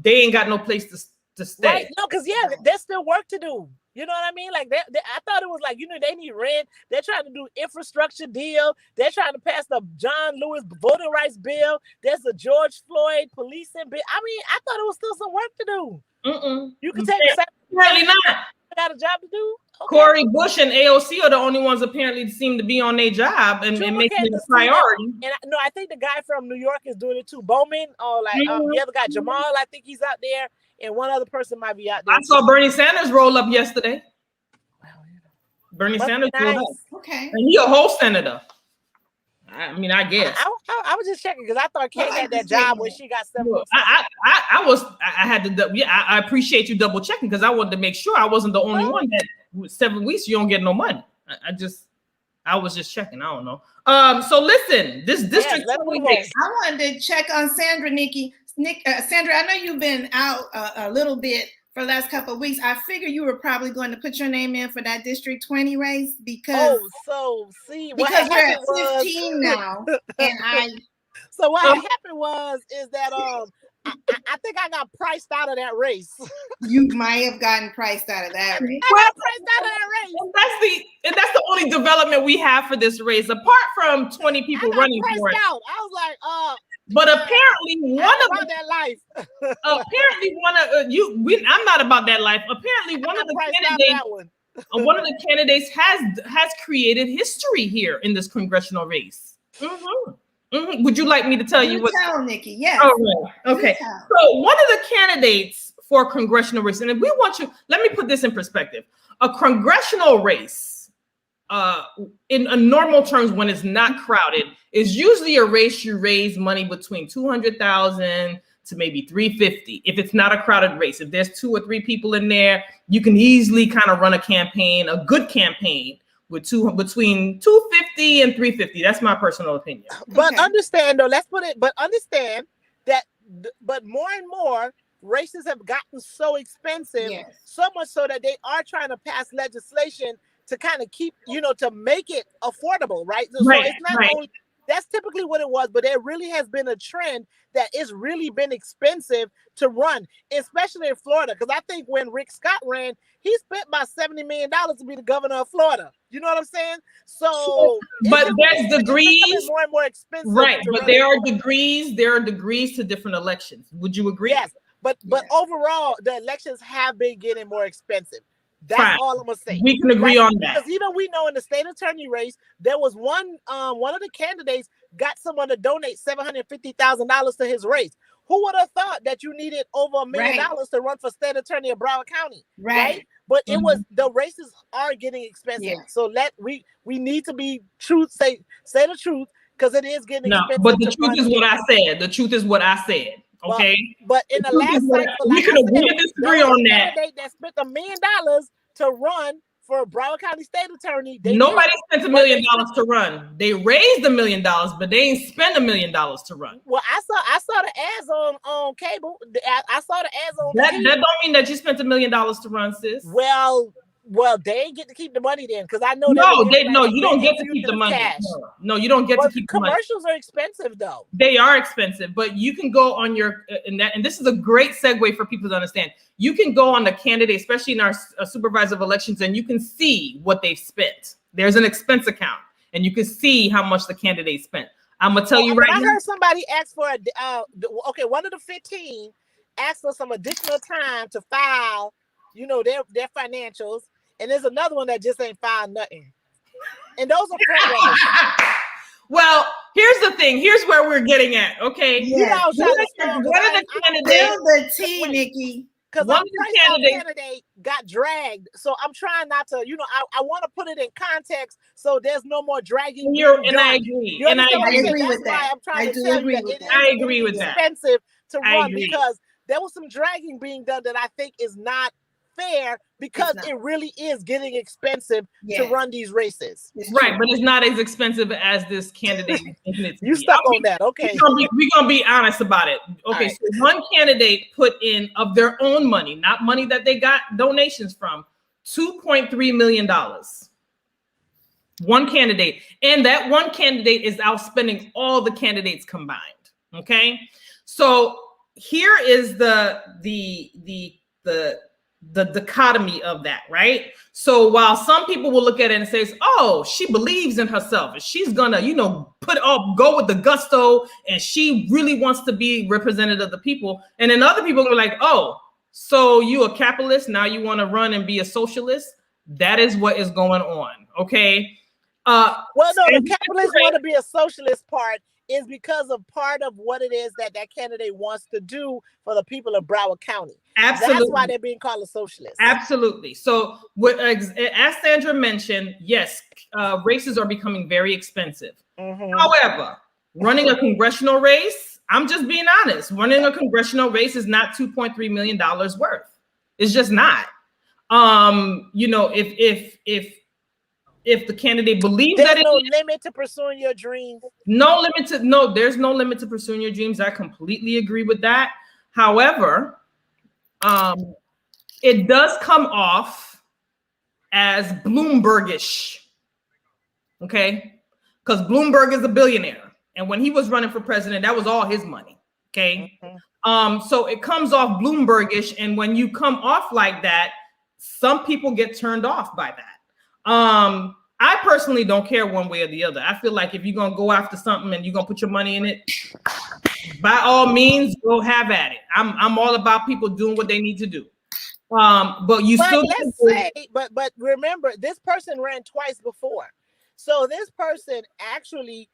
they ain't got no place to stay. Right? No, because there's still work to do. You know what I mean? Like I thought it was like, they need rent. They're trying to do infrastructure deal. They're trying to pass the John Lewis voting rights bill. There's a George Floyd policing bill. I mean, I thought it was still some work to do. You can take apparently not. Got a job to do. Okay. Cori Bush and AOC are the only ones apparently seem to be on their job and making it a priority. And I think the guy from New York is doing it too. Bowman, or the other guy Jamal, I think he's out there, and one other person might be out there. I saw Bernie Sanders roll up yesterday. Bernie Sanders rolled up. Okay. And he a whole senator. I mean, I guess. I was just checking because I thought Kate had that job when she got 7 weeks. I appreciate you double checking because I wanted to make sure I wasn't the only one that with 7 weeks you don't get no money. I was just checking. I don't know. So listen, this district. I wanted to check on Sandra, Nikki. Sandra, I know you've been out a little bit for the last couple of weeks. I figure you were probably going to put your name in for that District 20 race because you're at 15 now, and So what happened is that I think I got priced out of that race. You might have gotten priced out of that race. I got priced out of that race. That's the only development we have for this race, apart from 20 people running for it. Out. I was like, but apparently one of that life. Apparently one of I'm not about that life. Apparently one of the candidates has created history here in this congressional race. Would you like me to tell you what? Tell Nikki, yes. Oh, right. Okay. So one of the candidates for a congressional race, and if we want you, let me put this in perspective. A congressional race, in a normal terms, when it's not crowded, is usually a race you raise money between $200,000 to maybe $350,000. If it's not a crowded race, if there's 2 or 3 people in there, you can easily kind of run a campaign, a good campaign, with between $250,000 and $350,000. That's my personal opinion. But understand though, understand that, but more and more races have gotten so expensive, so much so that they are trying to pass legislation to kind of keep, to make it affordable, right? So it's not only, that's typically what it was, but there really has been a trend that it's really been expensive to run, especially in Florida. Because I think when Rick Scott ran, he spent about $70 million to be the governor of Florida. You know what I'm saying? So, but there's degrees, more and more expensive, right? But there are degrees. There are degrees to different elections. Would you agree? Yes, but overall, the elections have been getting more expensive. That's all I'm gonna say. We can agree on that. Because even we know in the state attorney race, there was one of the candidates got someone to donate $750,000 to his race. Who would have thought that you needed over $1 million to run for state attorney of Broward County? Right. But it was, the races are getting expensive. So we need to be say the truth, because it is getting expensive. But the truth is what I said. The truth is what I said. Okay. But in the last cycle, we can agree to disagree on that. That spent $1 million to run for Broward County State Attorney. Nobody spent $1 million to run. They raised $1 million, but they ain't spent $1 million to run. Well, I saw the ads on cable. I saw the ads on that don't mean that you spent $1 million to run, sis. Well, they ain't get to keep the money then, because I know you don't get to keep the money. No, you don't get to keep the money. Commercials are expensive though. They are expensive, but you can go on your and this is a great segue for people to understand. You can go on the candidate, especially in our supervisor of elections, and you can see what they've spent. There's an expense account, and you can see how much the candidate spent. I'm gonna tell you right now. I heard somebody ask for one of the 15 asked for some additional time to file, their financials. And there's another one that just ain't filed nothing. And those are front runners. Well, here's the thing. Here's where we're getting at. Okay. Yes. One of the candidates. The tea, Nikki. Because one candidate got dragged. So I'm trying not to, I want to put it in context so there's no more dragging. I agree. And I agree with that. I'm trying to tell you that I agree with that. It's expensive to run because there was some dragging being done that I think is not fair, because it really is getting expensive to run these races. Right, but it's not as expensive as this candidate. You stuck on that, okay? We're gonna be honest about it. Okay, so one candidate put in of their own money, not money that they got donations from, $2.3 million. One candidate, and that one candidate is outspending all the candidates combined. Okay, so here is the dichotomy of that, right? So while some people will look at it and say, oh, she believes in herself and she's gonna, go with the gusto, and she really wants to be representative of the people. And then other people are like, oh, so you a capitalist, now you want to run and be a socialist? That is what is going on. Okay. Well, no, the capitalists want to be a socialist part is because of part of what it is that candidate wants to do for the people of Broward County. Absolutely. That's why they're being called a socialist. Absolutely. So as Sandra mentioned, yes, races are becoming very expensive. However, running a congressional race, I'm just being honest, running a congressional race is not $2.3 million worth. It's just not. If the candidate believes there's that no limit to pursuing your dreams. There's no limit to pursuing your dreams. I completely agree with that. However, it does come off as Bloombergish. Okay, because Bloomberg is a billionaire, and when he was running for president, that was all his money. Okay, So it comes off Bloombergish, and when you come off like that, some people get turned off by that. I personally don't care one way or the other. I feel like if you're gonna go after something and you're gonna put your money in it, by all means, go have at it. I'm all about people doing what they need to do. But remember, this person ran twice before, so this person actually,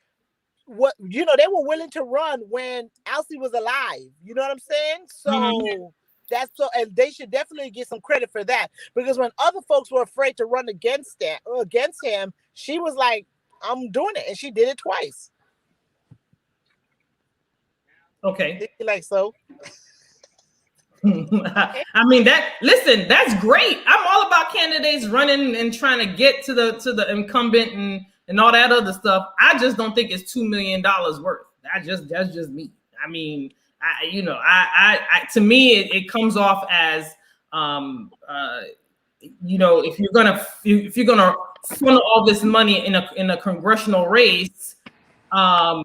they were willing to run when Elsie was alive. You know what I'm saying? So. And they should definitely get some credit for that, because when other folks were afraid to run against him, she was like, I'm doing it, and she did it twice. Okay. Like so. I mean, that's great. I'm all about candidates running and trying to get to the incumbent and all that other stuff. I just don't think it's $2 million worth. That's just me. I mean, to me, it comes off as, if you're gonna funnel all this money in a congressional race, to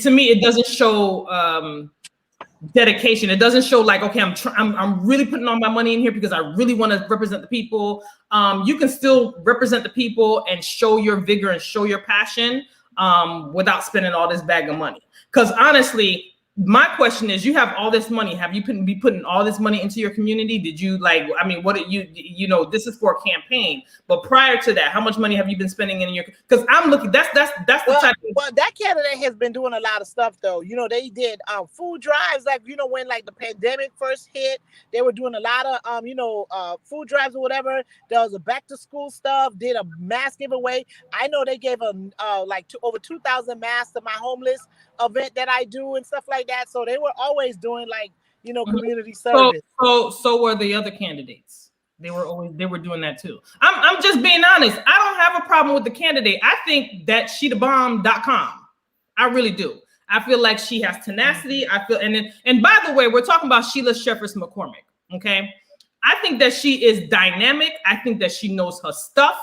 me, it doesn't show dedication. It doesn't show like, okay, I'm really putting all my money in here because I really want to represent the people. You can still represent the people and show your vigor and show your passion without spending all this bag of money. Because honestly, my question is, you have all this money. Have you be putting all this money into your community? Did you what did this is for a campaign, but prior to that, how much money have you been spending in your, because I'm looking, that's the type of. Well, that candidate has been doing a lot of stuff though. They did food drives, like, when like the pandemic first hit, they were doing a lot of food drives or whatever. There was a back to school stuff, did a mask giveaway. I know they gave over 2,000 masks to my homeless event that I do and stuff like that. So they were always doing community service. So were the other candidates. They were doing that too. I'm just being honest. I don't have a problem with the candidate. I think that SheTheBomb.com. I really do. I feel like she has tenacity. I feel, and by the way, we're talking about Sheila Sheffers McCormick. Okay. I think that she is dynamic. I think that she knows her stuff.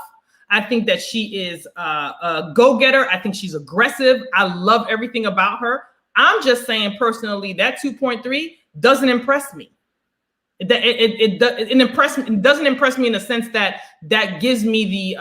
I think that she is a go-getter. I think she's aggressive. I love everything about her. I'm just saying personally, that 2.3 doesn't impress me. It doesn't impress me in the sense that gives me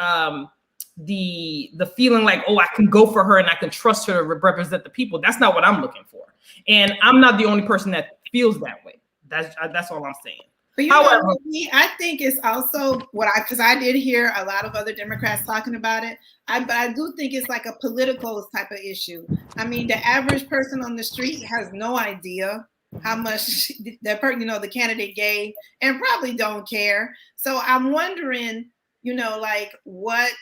the feeling like, oh, I can go for her and I can trust her to represent the people. That's not what I'm looking for. And I'm not the only person that feels that way. That's all I'm saying. But however, I think it's also because I did hear a lot of other Democrats talking about it. But I do think it's like a political type of issue. I mean, the average person on the street has no idea how much the candidate gave, and probably don't care. So I'm wondering, what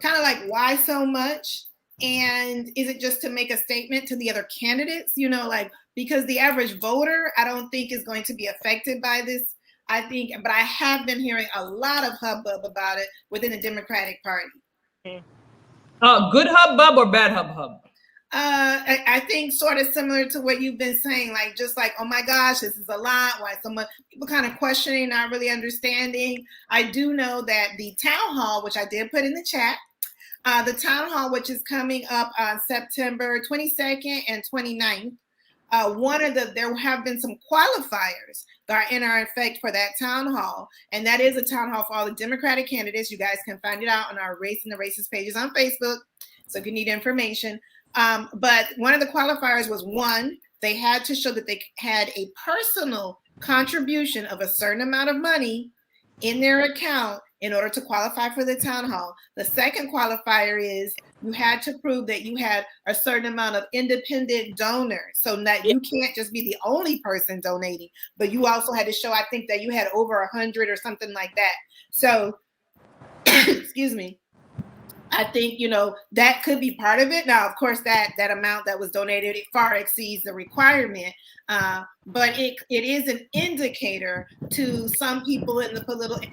kind of like why so much? And is it just to make a statement to the other candidates? Because the average voter, I don't think is going to be affected by this. But I have been hearing a lot of hubbub about it within the Democratic Party. Good hubbub or bad hubbub? I think sort of similar to what you've been saying, just like, oh my gosh, this is a lot. Why so much? People kind of questioning, not really understanding. I do know that the town hall, which I did put in the chat, the town hall, which is coming up on September 22nd and 29th, there have been some qualifiers that are in effect for that town hall. And that is a town hall for all the Democratic candidates. You guys can find it out on our Race and the Racist pages on Facebook. So if you need information. But one of the qualifiers was, one, they had to show that they had a personal contribution of a certain amount of money in their account in order to qualify for the town hall. The second qualifier is you had to prove that you had a certain amount of independent donors, so that you can't just be the only person donating, but you also had to show, I think, that you had over 100 or something like that. So, excuse me. I think, that could be part of it. Now, of course, that amount that was donated, it far exceeds the requirement. But it is an indicator to some people in the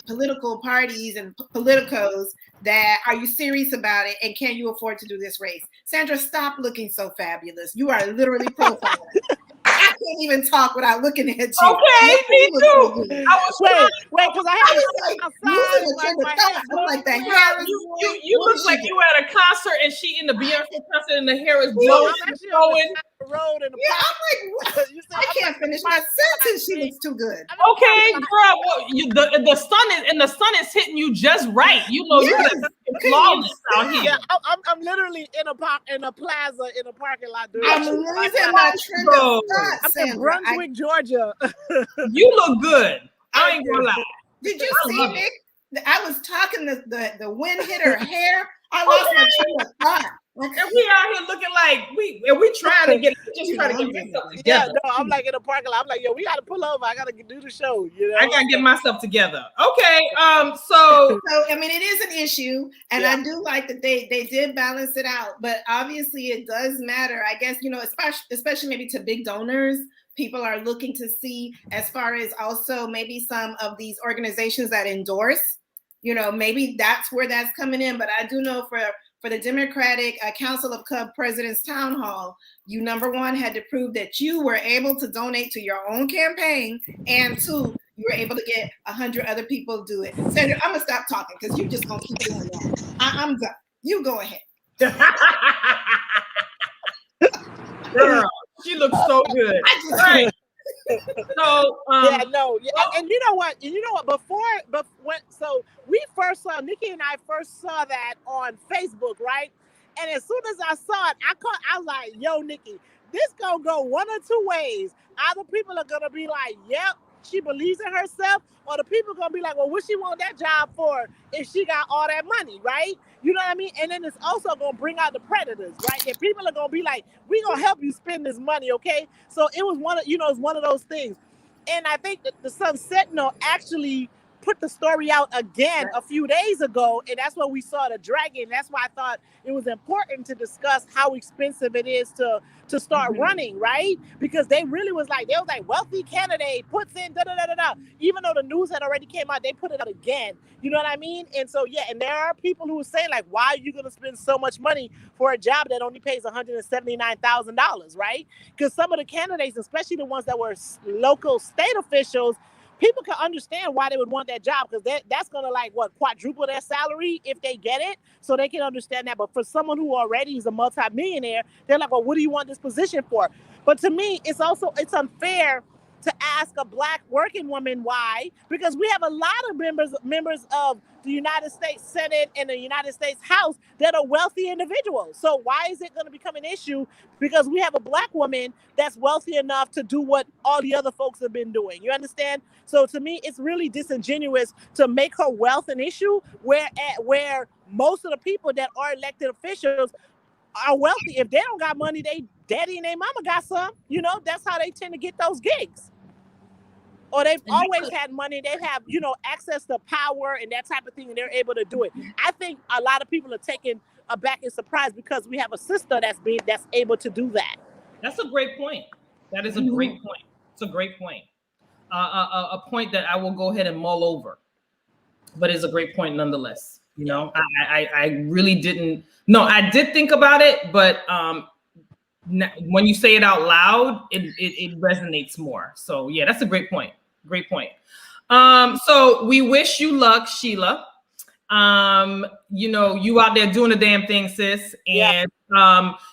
political parties and politicos that, are you serious about it? And can you afford to do this race? Sandra, stop looking so fabulous. You are literally profiling. I can't even talk without looking at you. Okay, me too. I was wait, because I have like the hair. You look like you were at a concert and she in the Beyonce concert and the hair is blowing. the road and the Yeah, I'm like, what? You said, I can't finish my sentence. She looks too good. Okay, girl. Well, the sun is hitting you just right. You know, Yes. you're flawless out here. Yeah, I'm literally in a plaza in a parking lot. Dude. I'm losing my train of thought, I'm in Sandra. Brunswick, Georgia. You look good. I ain't gonna lie. Did you I see love Nick? I was talking, the wind hit her hair. I lost my train of thought. And we out here looking like we trying to get myself together. Yeah, no, I'm like in a parking lot. I'm like, yo, we gotta pull over. I gotta do the show. You know, I gotta get myself together. Okay, so I mean, it is an issue, and I do like that they did balance it out. But obviously, it does matter. I guess, you know, especially maybe to big donors. People are looking to see, as far as also maybe some of these organizations that endorse, you know, maybe that's where that's coming in. But I do know for the Democratic Council of Club Presidents Town Hall, you, number one, had to prove that you were able to donate to your own campaign, and two, you were able to get 100 other people to do it. Sandra, I'm gonna stop talking because you're just gonna keep doing that. I'm done. You go ahead. girl, she looks so good. Right. So and you know what? So we first saw, Nikki and I first saw that on Facebook, right? And as soon as I saw it, I was like, yo, Nikki, this gonna go one or two ways. Either people are gonna be like, yep, she believes in herself, or the people gonna be like, well, what she want that job for if she got all that money, right? You know what I mean? And then it's also gonna bring out the predators, right? And people are gonna be like, we gonna help you spend this money, okay? So it was it's one of those things. And I think that the Sun Sentinel actually put the story out again a few days ago, and that's when we saw the dragon. That's why I thought it was important to discuss how expensive it is to start running, right? Because they was like wealthy candidate puts in da-da-da-da-da. Even though the news had already came out, they put it out again. You know what I mean? And so, and there are people who are saying, like, why are you going to spend so much money for a job that only pays $179,000, right? Because some of the candidates, especially the ones that were local state officials, people can understand why they would want that job, because that's going to quadruple their salary if they get it. So they can understand that. But for someone who already is a multimillionaire, they're like, well, what do you want this position for? But to me, it's unfair to ask a Black working woman why, because we have a lot of members of the United States Senate and the United States House that are wealthy individuals. So why is it going to become an issue because we have a Black woman that's wealthy enough to do what all the other folks have been doing? You understand? So to me, it's really disingenuous to make her wealth an issue where most of the people that are elected officials are wealthy. If they don't got money, they daddy and their mama got some. You know, that's how they tend to get those gigs. Or they've always had money. They have, access to power and that type of thing, and they're able to do it. I think a lot of people are taken aback and surprised because we have a sister that's able to do that. That's a great point. That is a great point. It's a great point. A point that I will go ahead and mull over, but it's a great point nonetheless. You know, I really didn't. No, I did think about it, but when you say it out loud, it resonates more. So yeah, that's a great point. Great point. So we wish you luck, Sheila. You out there doing the damn thing, sis. And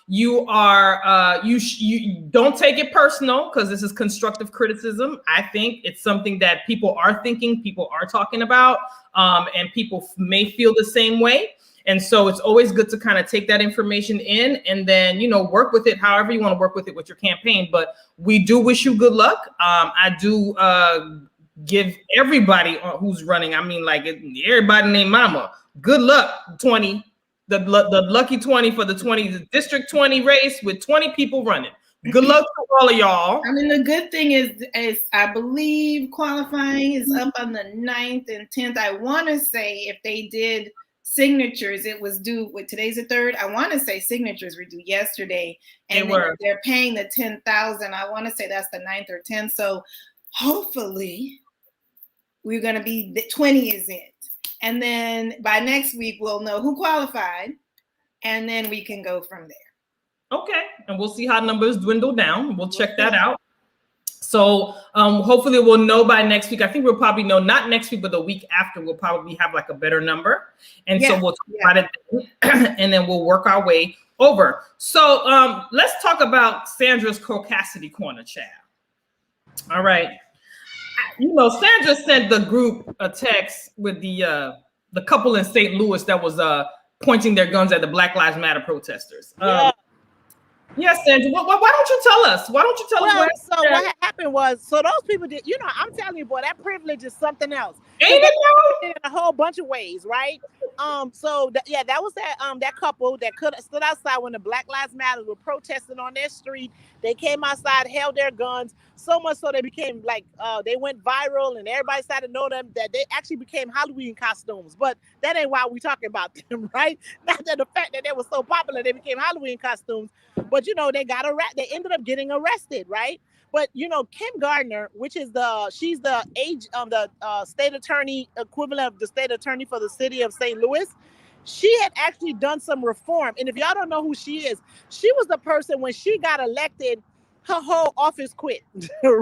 you are you don't take it personal, because this is constructive criticism. I think it's something that people are thinking, people are talking about, and people may feel the same way. And so it's always good to kind of take that information in and then, work with it however you want to work with it with your campaign. But we do wish you good luck. I do give everybody who's running, I mean, like everybody named Mama, good luck, 20, the lucky 20 for the District 20 race with 20 people running. Good luck to all of y'all. I mean, the good thing is I believe qualifying is up on the 9th and 10th. I want to say if they did signatures, it was due, today's the 3rd. I want to say signatures were due yesterday, and they're paying the 10,000. I want to say that's the 9th or 10th. So hopefully we're going to be, the 20 is it. And then by next week, we'll know who qualified, and then we can go from there. Okay. And we'll see how numbers dwindle down. We'll check that out. So hopefully we'll know by next week. I think we'll probably know, not next week, but the week after, we'll probably have like a better number. And so we'll talk about it then, and then we'll work our way over. So let's talk about Sandra's Caucasity Corner, child. All right. You know, Sandra sent the group a text with the couple in St. Louis that was pointing their guns at the Black Lives Matter protesters. Yes, Sandra. Why don't you tell us? Why don't you tell us what? So what happened was, so those people did. You know, I'm telling you, boy, that privilege is something else. Ain't it though? In a whole bunch of ways, right? So that was that couple that could have stood outside when the Black Lives Matter were protesting on their street. They came outside, held their guns, so much so they became like they went viral, and everybody started to know them, that they actually became Halloween costumes. But that ain't why we talking about them, right? Not that the fact that they were so popular they became Halloween costumes, but you know, they ended up getting arrested, right? But you know, Kim Gardner, which is she's the state attorney equivalent of the state attorney for the city of St. Louis. She had actually done some reform. And if y'all don't know who she is, she was the person when she got elected, her whole office quit,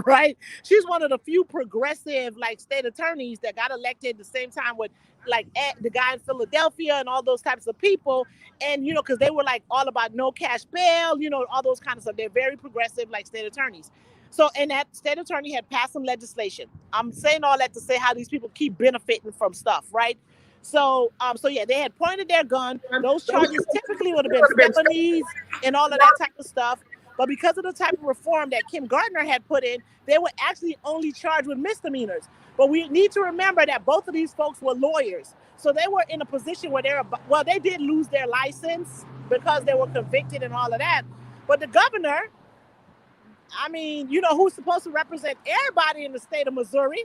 right? She's one of the few progressive like state attorneys that got elected at the same time with like the guy in Philadelphia and all those types of people. And, you know, because they were like all about no cash bail, you know, all those kind of stuff. They're very progressive like state attorneys. So, and that state attorney had passed some legislation. I'm saying all that to say how these people keep benefiting from stuff, right? So, yeah, they had pointed their gun. Those charges typically would have been felonies and all of that type of stuff. But because of the type of reform that Kim Gardner had put in, they were actually only charged with misdemeanors. But we need to remember that both of these folks were lawyers. So they were in a position where they did lose their license because they were convicted and all of that. But the governor, I mean, you know, who's supposed to represent everybody in the state of Missouri,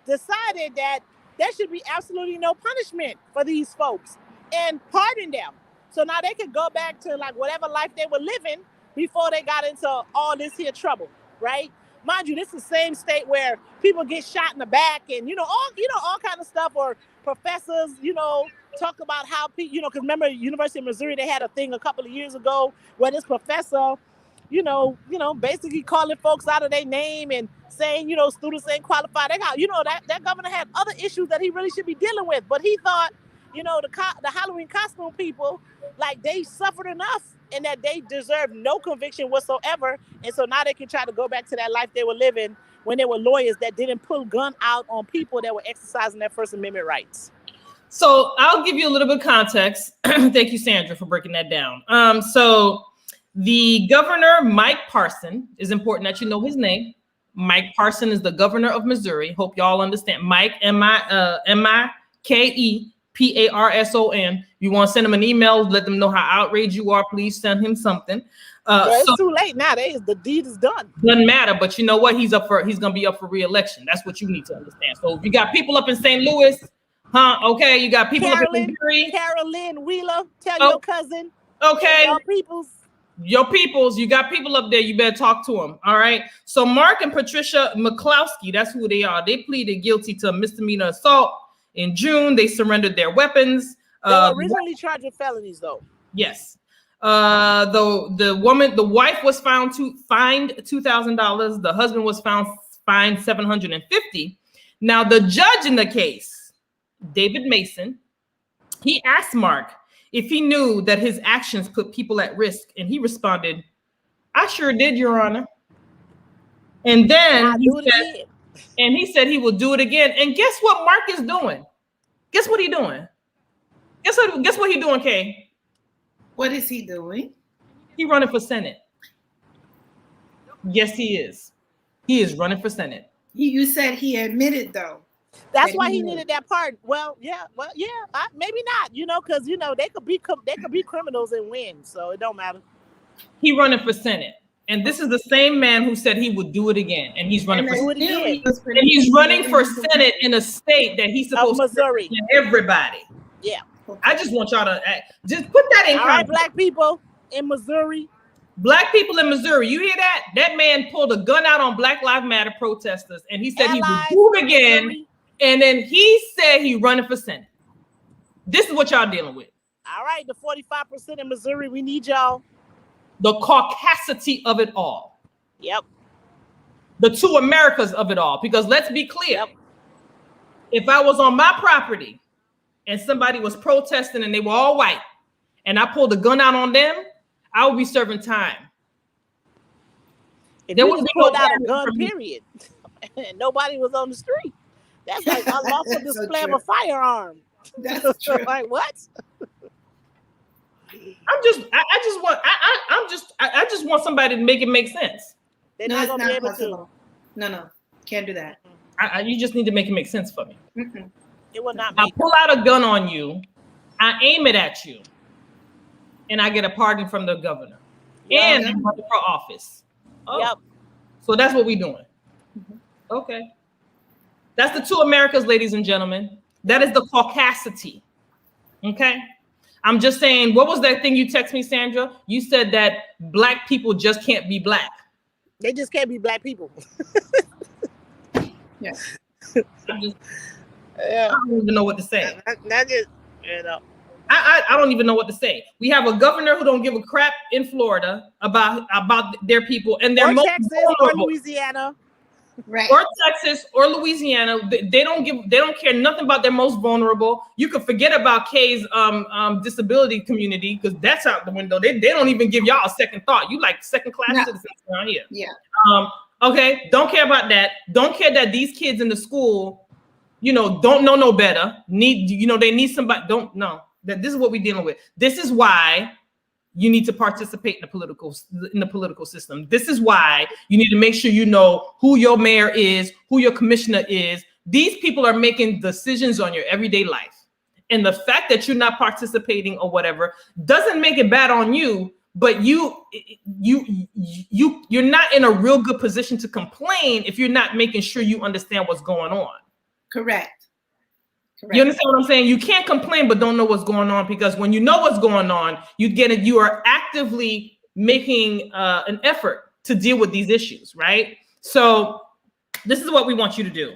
decided that there should be absolutely no punishment for these folks and pardon them. So now they could go back to like whatever life they were living before they got into all this here trouble, right? Mind you, this is the same state where people get shot in the back and, all kind of stuff, or professors, talk about how people, because remember, University of Missouri, they had a thing a couple of years ago where this professor, basically calling folks out of their name and saying, students ain't qualified. They got, that governor had other issues that he really should be dealing with. But he thought, the Halloween costume people, like, they suffered enough and that they deserve no conviction whatsoever. And so now they can try to go back to that life they were living when they were lawyers that didn't pull gun out on people that were exercising their First Amendment rights. So I'll give you a little bit of context. Thank you, Sandra, for breaking that down. So the governor, Mike Parson, is important that you know his name. Mike Parson is the governor of Missouri. Hope y'all understand. Mike, M-I-K-E-P-A-R-S-O-N. You want to send him an email, let them know how outraged you are, please send him something. It's too late now. The deed is done. Doesn't matter, but you know what? He's going to be up for re-election. That's what you need to understand. So if you got people up in St. Louis, okay, you got people up in Missouri. Carolyn Wheeler, tell your cousin. Okay. Your peoples, you got people up there, you better talk to them. All right. So Mark and Patricia McCloskey, that's who they are. They pleaded guilty to misdemeanor assault. In June, they surrendered their weapons. They were originally charged with felonies, though. Yes. The wife was fined $2,000. The husband was fined $750. Now, the judge in the case, David Mason, he asked Mark if he knew that his actions put people at risk, and he responded, "I sure did, Your Honor." And then he said he will do it again. And guess what Mark is doing? Guess what he's doing? Guess what he's doing, Kay? What is he doing? He running for Senate. Yes, he is. He is running for Senate. You said he admitted, though. That's why he needed that part. Maybe not, because they could be criminals and win, so it don't matter. He running for Senate, and this is the same man who said he would do it again, and he's running for Senate. And he's running for Senate in a state that he's supposed to represent everybody. Yeah, I just want y'all to just put that in. All right, black people in Missouri. Black people in Missouri, you hear that? That man pulled a gun out on Black Lives Matter protesters, and he said he would do it again. Missouri. And then he said he running for Senate. This is what y'all dealing with. All right, the 45% in Missouri, we need y'all. The caucasity of it all. Yep. the two Americas of it all. Because let's be clear, Yep. if I was on my property and somebody was protesting and they were all white, and I pulled a gun out on them, I would be serving time. If There you wouldn't just be no pulled out a damage gun, from me. period, and nobody was on the street, that's like unlawful That's so display of true. a firearm. That's true. Like what? I just want somebody to make it make sense. They're No, not it's gonna be not able possible. No, can't do that. You just need to make it make sense for me. Mm-mm. to. It will not I be. pull out a gun on you, I aim it at you, and I get a pardon from the governor. Yep. And I'm running for office. Oh, Yep. so that's what we're doing. Okay. That's the two Americas, ladies and gentlemen. That is the caucasity. Okay. I'm just saying, what was that thing you text me, Sandra? You said that black people just can't be black. They just can't be black people. Yeah. Yeah. I don't even know what to say. That just, you know. I don't even know what to say. We have a governor who don't give a crap in Florida about their people and their Or most Texas or vulnerable. Louisiana. Right. Or Texas or Louisiana. They don't care nothing about their most vulnerable. You can forget about Kay's disability community because that's out the window. They don't even give y'all a second thought. You like second class citizens around here. Yeah. Okay, don't care about that. Don't care that these kids in the school, don't know no better. They need somebody. Don't know that this is what we're dealing with. This is why you need to participate in the political system. This is why you need to make sure you know who your mayor is, who your commissioner is. These people are making decisions on your everyday life. And the fact that you're not participating or whatever doesn't make it bad on you, but you're not in a real good position to complain if you're not making sure you understand what's going on. Correct. You understand what I'm saying? You can't complain but don't know what's going on, because when you know what's going on, you are actively making an effort to deal with these issues, right? So this is what we want you to do.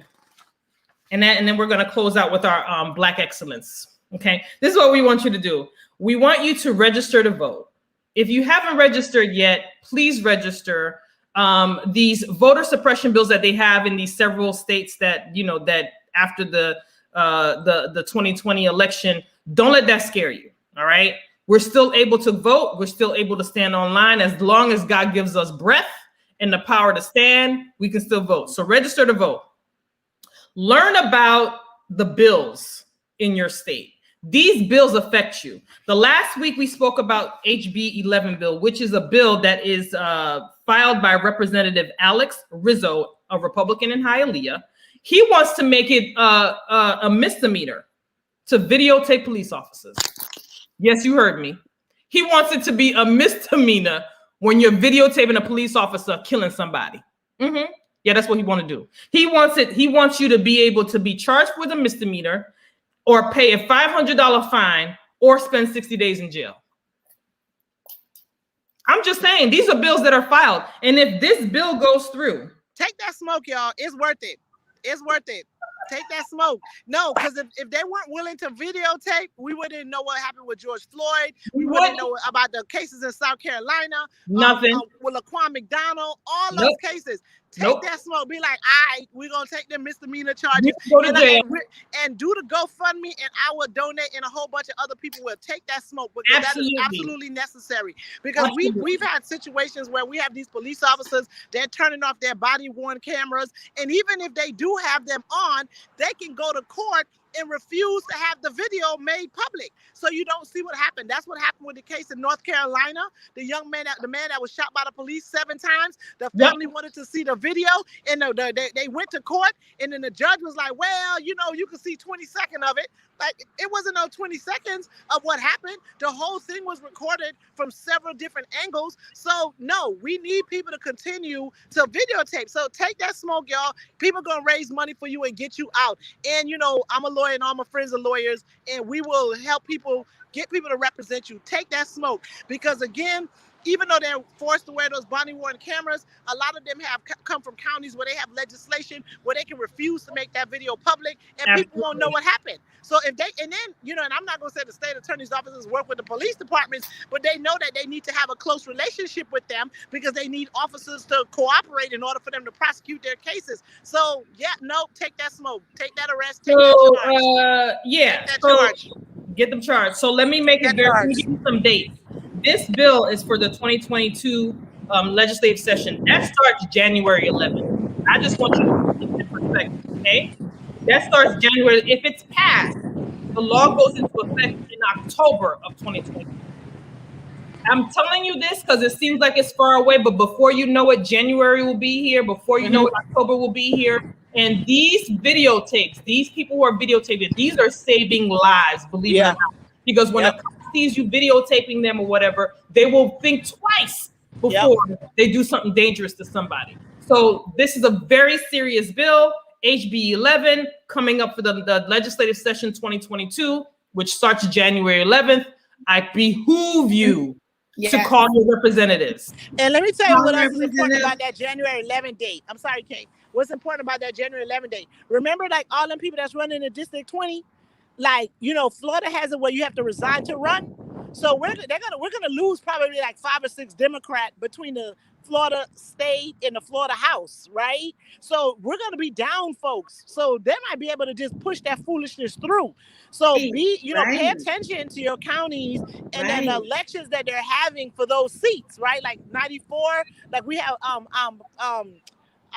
And then we're going to close out with our Black excellence. Okay, this is what we want you to do. We want you to register to vote. If you haven't registered yet, please register. These voter suppression bills that they have in these several states that after the 2020 election, don't let that scare you. All right, we're still able to vote. We're still able to stand online. As long as God gives us breath and the power to stand, we can still vote. So register to vote. Learn about the bills in your state. These bills affect you. The last week we spoke about HB 11 bill, which is a bill that is filed by Representative Alex Rizzo, a Republican in Hialeah. He wants to make it a misdemeanor to videotape police officers. Yes, you heard me. He wants it to be a misdemeanor when you're videotaping a police officer killing somebody. Yeah, that's what he wants to do. He wants you to be able to be charged with a misdemeanor or pay a $500 fine or spend 60 days in jail. I'm just saying, these are bills that are filed. And if this bill goes through, take that smoke, y'all. It's worth it. It's worth it. Take that smoke. No, because if they weren't willing to videotape, we wouldn't know what happened with George Floyd. We wouldn't know about the cases in South Carolina. Nothing. With Laquan McDonald, all those cases. Take that smoke. Be like, all right, we're going to take them misdemeanor charges. Go to jail. And do the GoFundMe, and I will donate, and a whole bunch of other people will take that smoke, because that is absolutely necessary. Because we've had situations where we have these police officers, they're turning off their body-worn cameras, and even if they do have them on, they can go to court and refuse to have the video made public, so you don't see what happened. That's what happened with the case in North Carolina. The man that was shot by the police 7 times. The family wanted to see the video, and they went to court, and then the judge was like, well, you can see 20 seconds of it. Like, it wasn't no 20 seconds of what happened. The whole thing was recorded from several different angles. So no, we need people to continue to videotape. So take that smoke, y'all. People gonna raise money for you and get you out. And I'm a lawyer and all my friends are lawyers, and we will help people, get people to represent you. Take that smoke, because again, even though they're forced to wear those body-worn cameras, a lot of them have come from counties where they have legislation where they can refuse to make that video public, and people won't know what happened. So if they, and then, you know, and I'm not going to say the state attorney's offices work with the police departments, but they know that they need to have a close relationship with them because they need officers to cooperate in order for them to prosecute their cases. So yeah, no, take that smoke, take that arrest, take that charge. Yeah, take that charge. Get them charged. So let me make it very, let me give you some dates. This bill is for the 2022 legislative session. That starts January 11th. I just want you to keep it in perspective, okay? That starts January. If it's passed, the law goes into effect in October of 2022. I'm telling you this because it seems like it's far away, but before you know it, January will be here. Before you know it, October will be here. And these videotapes, these people who are videotaping, these are saving lives, believe it or not. Because when a cop sees you videotaping them or whatever, they will think twice before they do something dangerous to somebody. So this is a very serious bill, HB 11, coming up for the legislative session 2022, which starts January 11th. I behoove you to call your representatives. And let me tell you what else is important about that January 11th date. I'm sorry, Kate. What's important about that January 11th date? Remember, like all them people that's running in District 20, like, you know, Florida has it where you have to resign to run. So we're gonna lose probably like 5 or 6 Democrats between the Florida state and the Florida House, right? So we're gonna be down, folks. So they might be able to just push that foolishness through. So pay attention to your counties and then the elections that they're having for those seats, right? Like 94, like we have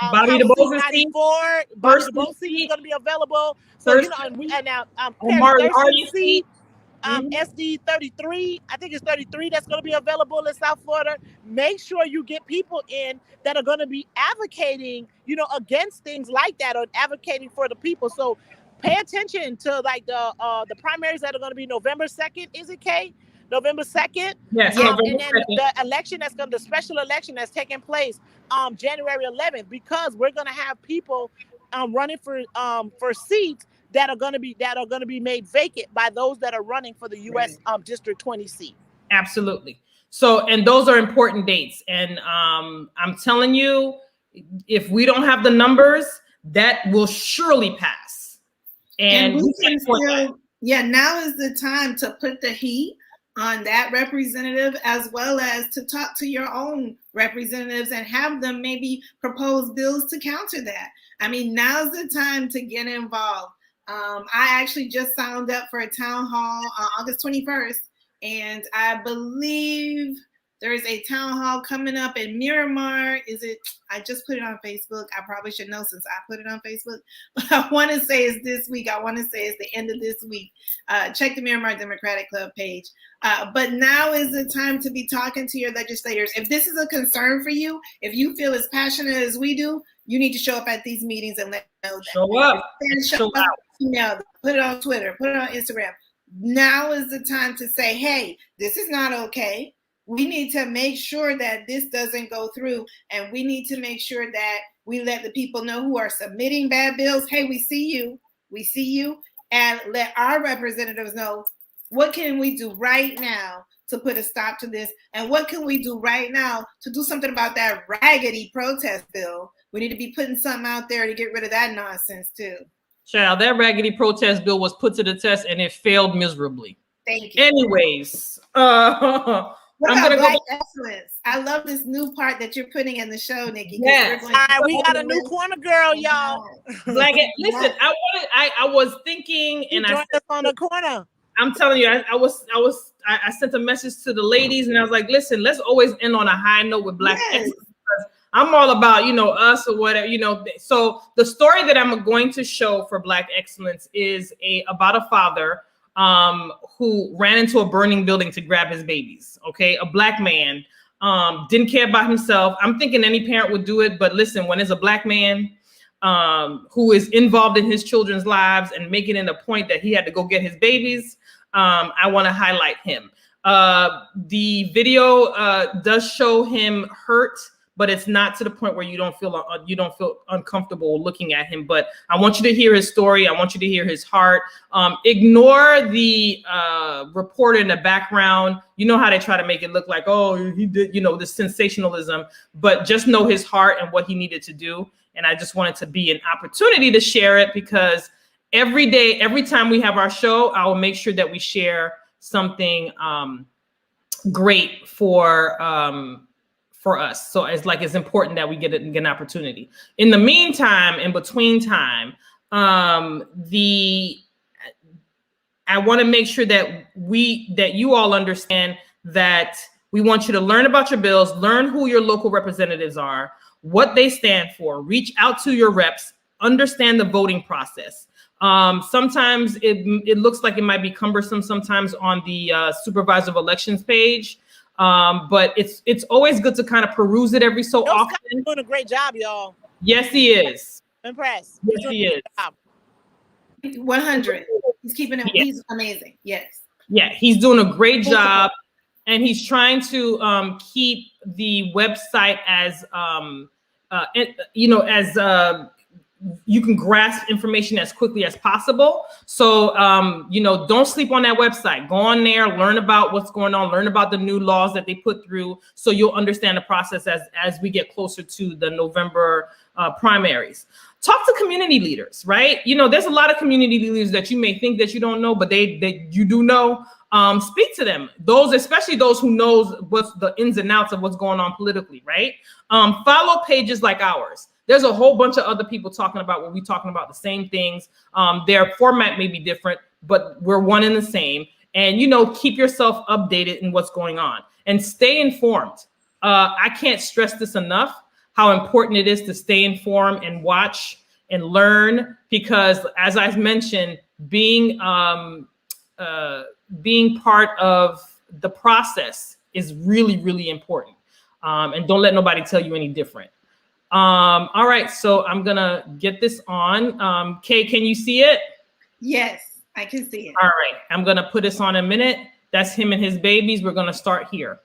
Bobby DeBose 94, Bobby DeBose seat is going to be available. So you know, and now Perry Thurston's seat, SD 33, I think it's 33 that's going to be available in South Florida. Make sure you get people in that are going to be advocating, you know, against things like that or advocating for the people. So pay attention to like the primaries that are going to be November 2nd. Is it, Kay? November 2nd? Yes. And then the election the special election that's taking place January 11th, because we're going to have people running for seats that are going to be made vacant by those that are running for the U.S. District 20 seat. Absolutely. So, and those are important dates. And I'm telling you, if we don't have the numbers, that will surely pass. And we can still, now is the time to put the heat on that representative, as well as to talk to your own representatives and have them maybe propose bills to counter that. I mean, now's the time to get involved. I actually just signed up for a town hall on August 21st, and I believe there's a town hall coming up in Miramar. I just put it on Facebook. I probably should know since I put it on Facebook, but I want to say it's this week. I want to say it's the end of this week. Check the Miramar Democratic Club page. But now is the time to be talking to your legislators. If this is a concern for you, if you feel as passionate as we do, you need to show up at these meetings and let them know that. Show up. Put it on Twitter, put it on Instagram. Now is the time to say, hey, this is not okay. We need to make sure that this doesn't go through, and we need to make sure that we let the people know who are submitting bad bills, hey, we see you, and let our representatives know what can we do right now to put a stop to this, and what can we do right now to do something about that raggedy protest bill. We need to be putting something out there to get rid of that nonsense too. Child, that raggedy protest bill was put to the test and it failed miserably. Thank you. Anyways, what about Black excellence? I love this new part that you're putting in the show, Nikki. Yes. All right, we got a new corner girl, y'all. Listen, I was thinking, and I joined us on the corner. I'm telling you, I sent a message to the ladies, and I was like, listen, let's always end on a high note with Black excellence. I'm all about, us or whatever, So the story that I'm going to show for Black excellence is about a father who ran into a burning building to grab his babies. Okay, a Black man, didn't care about himself. I'm thinking any parent would do it, but listen, when it's a Black man who is involved in his children's lives and making it a point that he had to go get his babies, I want to highlight him. The video does show him hurt, but it's not to the point where you don't feel uncomfortable looking at him. But I want you to hear his story. I want you to hear his heart. Ignore the reporter in the background. You know how they try to make it look like, oh, he did, the sensationalism, but just know his heart and what he needed to do. And I just wanted to be an opportunity to share it, because every day, every time we have our show, I will make sure that we share something great for us. So it's important that we get an opportunity. In the meantime, in between time, I want to make sure that you all understand that we want you to learn about your bills, learn who your local representatives are, what they stand for, reach out to your reps, understand the voting process. Sometimes it looks like it might be cumbersome sometimes on the supervisor of elections page, but it's always good to kind of peruse it every so often. Scott's doing a great job, y'all. Yes, he is. Impressed. Yes, he is. 100. He's keeping it. Yes. He's amazing. Yes. Yeah, he's doing a great job, and he's trying to keep the website as you can grasp information as quickly as possible. So, don't sleep on that website. Go on there, learn about what's going on, learn about the new laws that they put through, so you'll understand the process as we get closer to the November primaries. Talk to community leaders, right? There's a lot of community leaders that you may think that you don't know, but you do know. Speak to them. Especially those who knows what's the ins and outs of what's going on politically, right? Follow pages like ours. There's a whole bunch of other people talking about what we're talking about, the same things. Their format may be different, but we're one and the same. And, keep yourself updated in what's going on and stay informed. I can't stress this enough, how important it is to stay informed and watch and learn, because as I've mentioned, being part of the process is really, really important. And don't let nobody tell you any different. All right, so I'm gonna get this on. Kay, can you see it? Yes, I can see it. All right, I'm gonna put this on in a minute. That's him and his babies. We're gonna start here.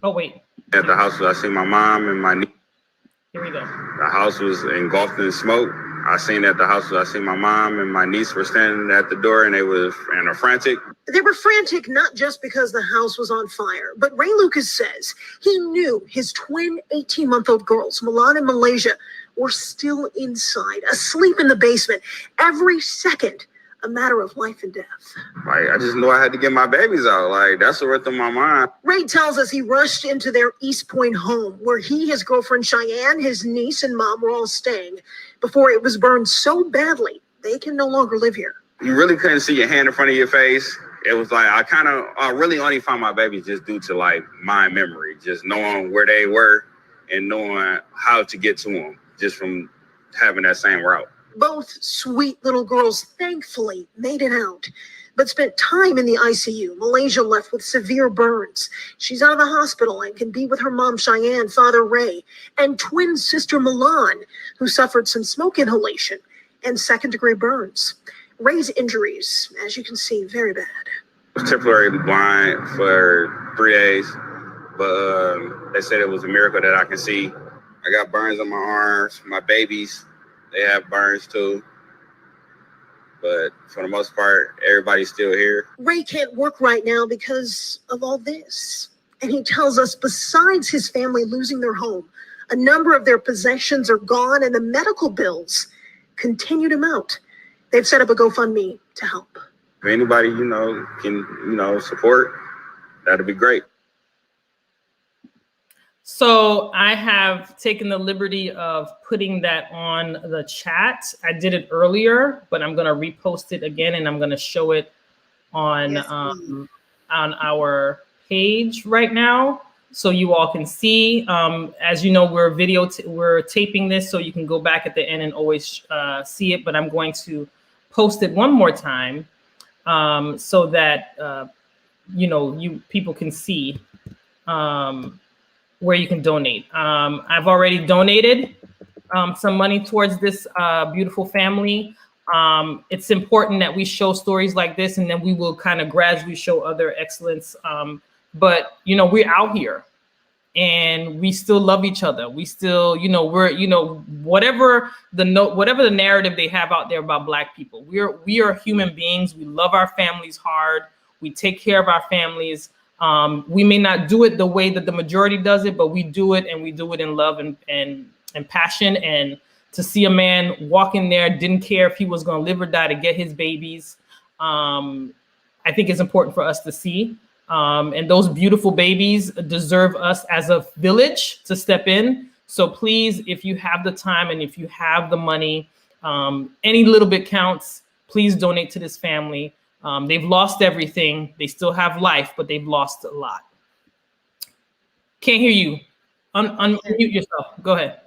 Oh, wait. At the house, I see my mom and my niece. Here we go. The house was engulfed in smoke. I seen at the house, I see my mom and my niece were standing at the door, and they were frantic. They were frantic not just because the house was on fire, but Ray Lucas says he knew his twin 18-month-old girls, Milan and Malaysia, were still inside, asleep in the basement. Every second, a matter of life and death. I just knew I had to get my babies out. That's what went through my mind. Ray tells us he rushed into their East Point home, where he, his girlfriend Cheyenne, his niece, and mom were all staying, before it was burned so badly they can no longer live here. You really couldn't see your hand in front of your face. It was I really only found my babies just due to my memory, just knowing where they were and knowing how to get to them, just from having that same route. Both sweet little girls thankfully made it out, but spent time in the ICU. Malaysia left with severe burns. She's out of the hospital and can be with her mom, Cheyenne, father, Ray, and twin sister, Milan, who suffered some smoke inhalation and second-degree burns. Ray's injuries, as you can see, very bad. I was temporarily blind for 3 days, but they said it was a miracle that I can see. I got burns on my arms, my babies. They have burns too, but for the most part, everybody's still here. Ray can't work right now because of all this. And he tells us besides his family losing their home, a number of their possessions are gone and the medical bills continue to mount. They've set up a GoFundMe to help. If anybody, can, support, that'd be great. So I have taken the liberty of putting that on the chat. I did it earlier, but I'm going to repost it again, and I'm going to show it on our page right now, so you all can see. As you know, we're taping this, so you can go back at the end and always see it. But I'm going to post it one more time, so that you people can see. Where you can donate. I've already donated some money towards this beautiful family. It's important that we show stories like this, and then we will kind of gradually show other excellence. But we're out here. and we still love each other. We still, whatever the narrative they have out there about Black people, we are human beings. We love our families hard. We take care of our families. We may not do it the way that the majority does it, but we do it, and we do it in love and passion. And to see a man walk in there, didn't care if he was going to live or die to get his babies, I think it's important for us to see. And those beautiful babies deserve us as a village to step in. So please, if you have the time and if you have the money, any little bit counts. Please donate to this family. They've lost everything. They still have life, but they've lost a lot. Can't hear you. Unmute yourself. Go ahead.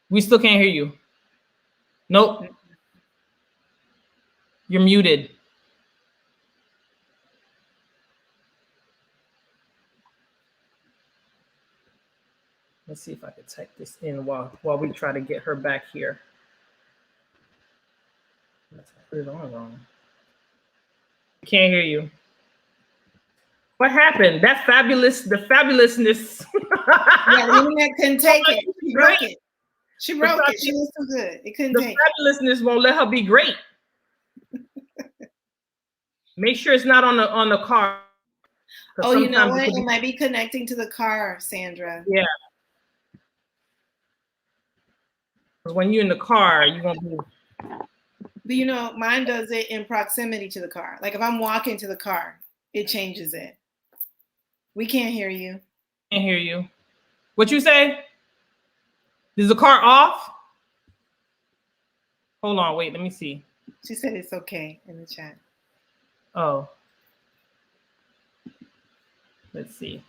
We still can't hear you. Nope. You're muted. Let's see if I could type this in while we try to get her back here. Let's put it on wrong. Can't hear you. What happened? The fabulousness. Yeah, the internet couldn't take it. She broke it. She broke it. She was too good. It couldn't take it. The fabulousness won't let her be great. Make sure it's not on the car. Oh, you know what? It might be connecting to the car, Sandra. Yeah. Because when you're in the car, you won't be. But mine does it in proximity to the car. Like if I'm walking to the car, it changes it. We can't hear you. Can't hear you. What you say? Is the car off? Hold on, wait, let me see. She said it's okay in the chat. Oh. Let's see.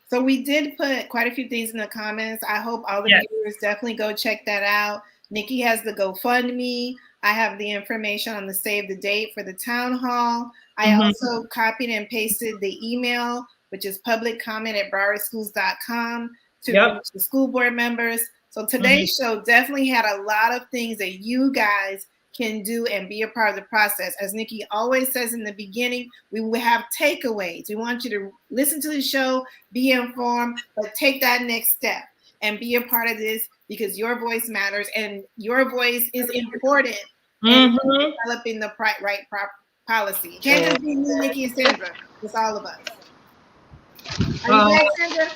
So we did put quite a few things in the comments. I hope all the viewers definitely go check that out. Nikki has the GoFundMe. I have the information on the save the date for the town hall. I also copied and pasted the email, which is publiccomment@browardschools.com to reach the school board members. So today's show definitely had a lot of things that you guys can do and be a part of the process. As Nikki always says in the beginning, we will have takeaways. We want you to listen to the show, be informed, but take that next step and be a part of this because your voice matters and your voice is important in developing the right policy. It can't just be me, Nikki, and Sandra. It's all of us. Are you back, Sandra?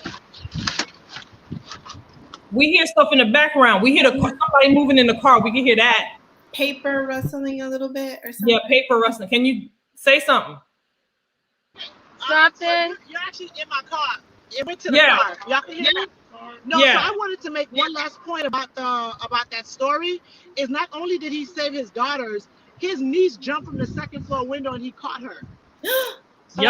We hear stuff in the background. We hear somebody moving in the car. We can hear that. Paper rustling a little bit or something? Yeah, paper rustling. Can you say something? Something? You're actually in my car. It went to the car. Y'all can hear me? No, so I wanted to make one last point about that story. Is not only did he save his daughters, his niece jumped from the second floor window and he caught her. So,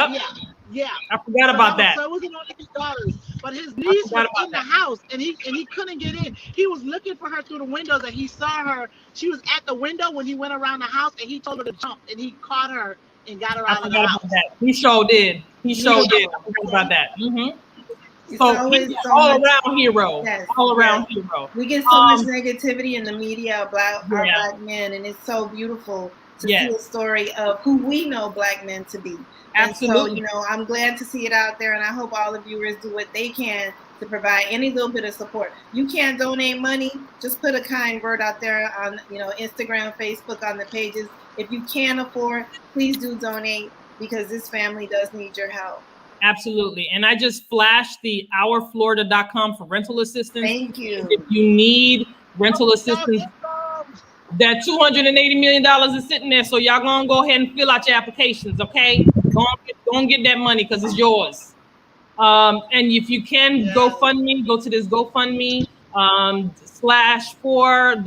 yeah. I forgot about that. So it wasn't only his daughters, but his niece was in the house and he couldn't get in. He was looking for her through the windows and he saw her. She was at the window when he went around the house and he told her to jump and he caught her and got her out of the house. That. He sure did. I forgot about that. So he's all around hero. Yes, all around hero. We get so much negativity in the media about our Black men, and it's so beautiful to see a story of who we know Black men to be. Absolutely. And so, I'm glad to see it out there, and I hope all the viewers do what they can to provide any little bit of support. You can't donate money, just put a kind word out there on Instagram, Facebook, on the pages. If you can afford, please do donate because this family does need your help. Absolutely. And I just flashed the ourflorida.com for rental assistance. Thank you. If you need rental assistance, that $280 million is sitting there. So y'all gonna go ahead and fill out your applications, okay? Go and get that money because it's yours. And if you can GoFundMe, go to this GoFundMe /4,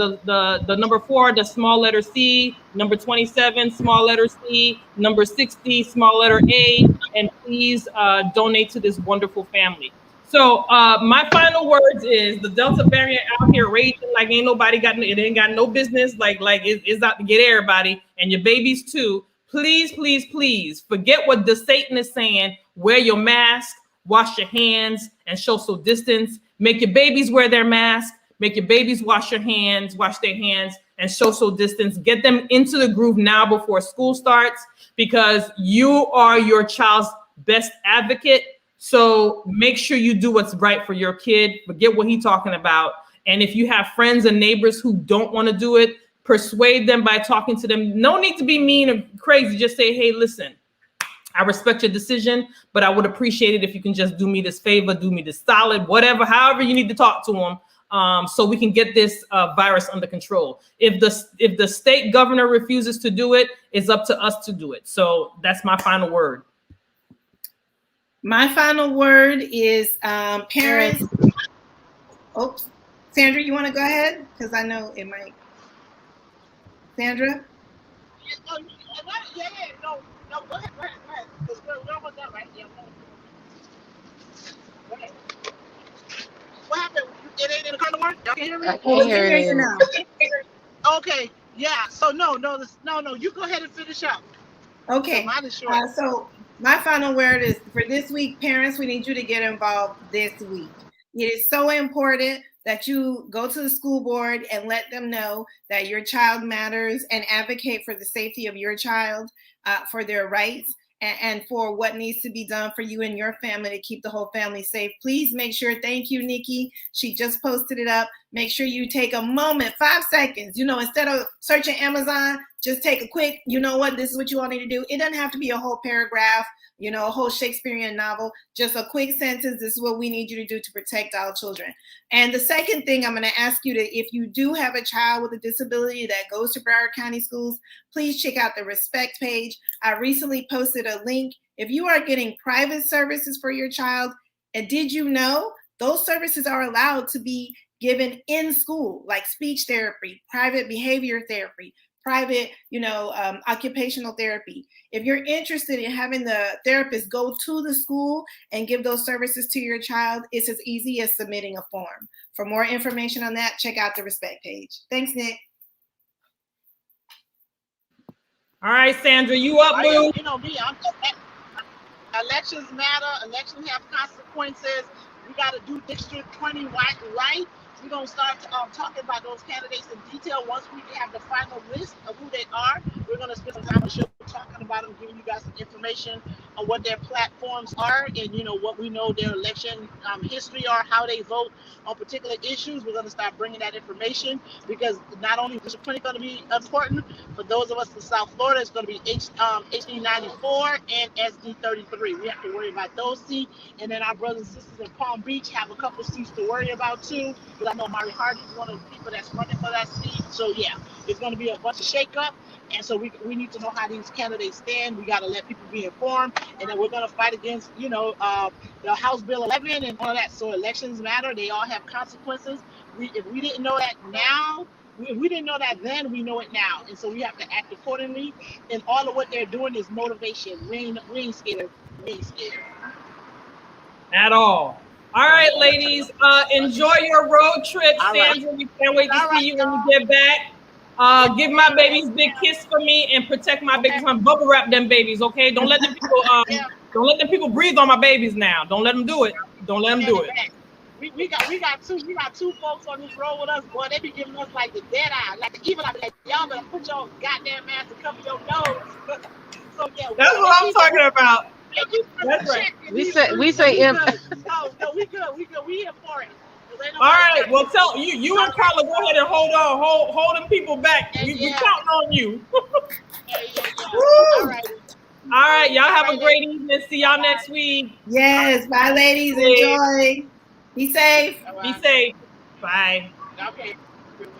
the number 4, the small letter C, number 27, small letter C, number 60, small letter A, and please donate to this wonderful family. So my final words is the Delta variant out here raging like ain't nobody it ain't got no business, like it's out to get everybody and your babies too. Please, please, please forget what the Satan is saying. Wear your mask, wash your hands, and social distance. Make your babies wear their mask. Make your babies wash their hands, and social distance. Get them into the groove now before school starts because you are your child's best advocate. So make sure you do what's right for your kid. Forget what he's talking about. And if you have friends and neighbors who don't want to do it, persuade them by talking to them. No need to be mean or crazy. Just say, hey, listen, I respect your decision, but I would appreciate it if you can just do me this favor, do me this solid, whatever, however you need to talk to them, so we can get this virus under control. If the state governor refuses to do it, it's up to us to do it. So that's my final word. My final word is parents. Oops. Sandra, you want to go ahead? Because I know it might. Sandra? No, go ahead. Because we're almost done, right? Yeah. Go ahead. What happened? It ain't in the car no more? Y'all can hear me? I can hear you now. Okay. Yeah. So no. You go ahead and finish up. Okay. Mine is short. So my final word is for this week, parents, we need you to get involved this week. It is so important that you go to the school board and let them know that your child matters and advocate for the safety of your child, for their rights, and for what needs to be done for you and your family to keep the whole family safe. Please make sure, thank you, Nikki. She just posted it up. Make sure you take a moment, 5 seconds, instead of searching Amazon, just take a quick, this is what you all need to do. It doesn't have to be a whole paragraph, a whole Shakespearean novel, just a quick sentence. This is what we need you to do to protect our children. And the second thing I'm going to ask you to, if you do have a child with a disability that goes to Broward County Schools, please check out the Respect page. I recently posted a link. If you are getting private services for your child, and did you know those services are allowed to be given in school, like speech therapy, private behavior therapy, private, occupational therapy. If you're interested in having the therapist go to the school and give those services to your child, it's as easy as submitting a form. For more information on that, check out the Respect page. Thanks, Nick. All right, Sandra, you up, boo? You know me, elections matter. Elections have consequences. We got to do District 20 right. We're going to start talking about those candidates in detail. Once we have the final list of who they are, we're going to spend some time on the show talking about them, giving you guys some information on what their platforms are and, what we know their election history are, how they vote on particular issues. We're going to start bringing that information because not only is District 20 going to be important, for those of us in South Florida, it's going to be HD 94 and SD 33. We have to worry about those seats. And then our brothers and sisters in Palm Beach have a couple seats to worry about too. I know Mari Hardy is one of the people that's running for that seat. So yeah, it's going to be a bunch of shakeup. And so we need to know how these candidates stand. We got to let people be informed. And then we're going to fight against, the House Bill 11 and all of that. So elections matter. They all have consequences. If we didn't know that now, we didn't know that then, we know it now. And so we have to act accordingly. And all of what they're doing is motivation. We ain't scared. We ain't scared. At all. All right, ladies, enjoy your road trip. Sandra, we can't wait to see you when you get back. Give my babies big kiss for me and protect my babies. I'm bubble wrap them babies, okay? Don't let them people breathe on my babies now. Don't let them do it. Don't let them do it. We got two folks on this road with us, boy. They be giving us like the dead eye, like the evil eye. Like, y'all better put your goddamn ass and cover your nose. So yeah, that's what I'm talking about. That's right. We say we good. We here for it. All right. Well, tell you and Carla, go ahead and hold them people back. We counting on you. All right. Y'all have a great evening. See y'all next week. Yes. Bye, ladies. Enjoy. Be safe. Be safe. Bye. Okay.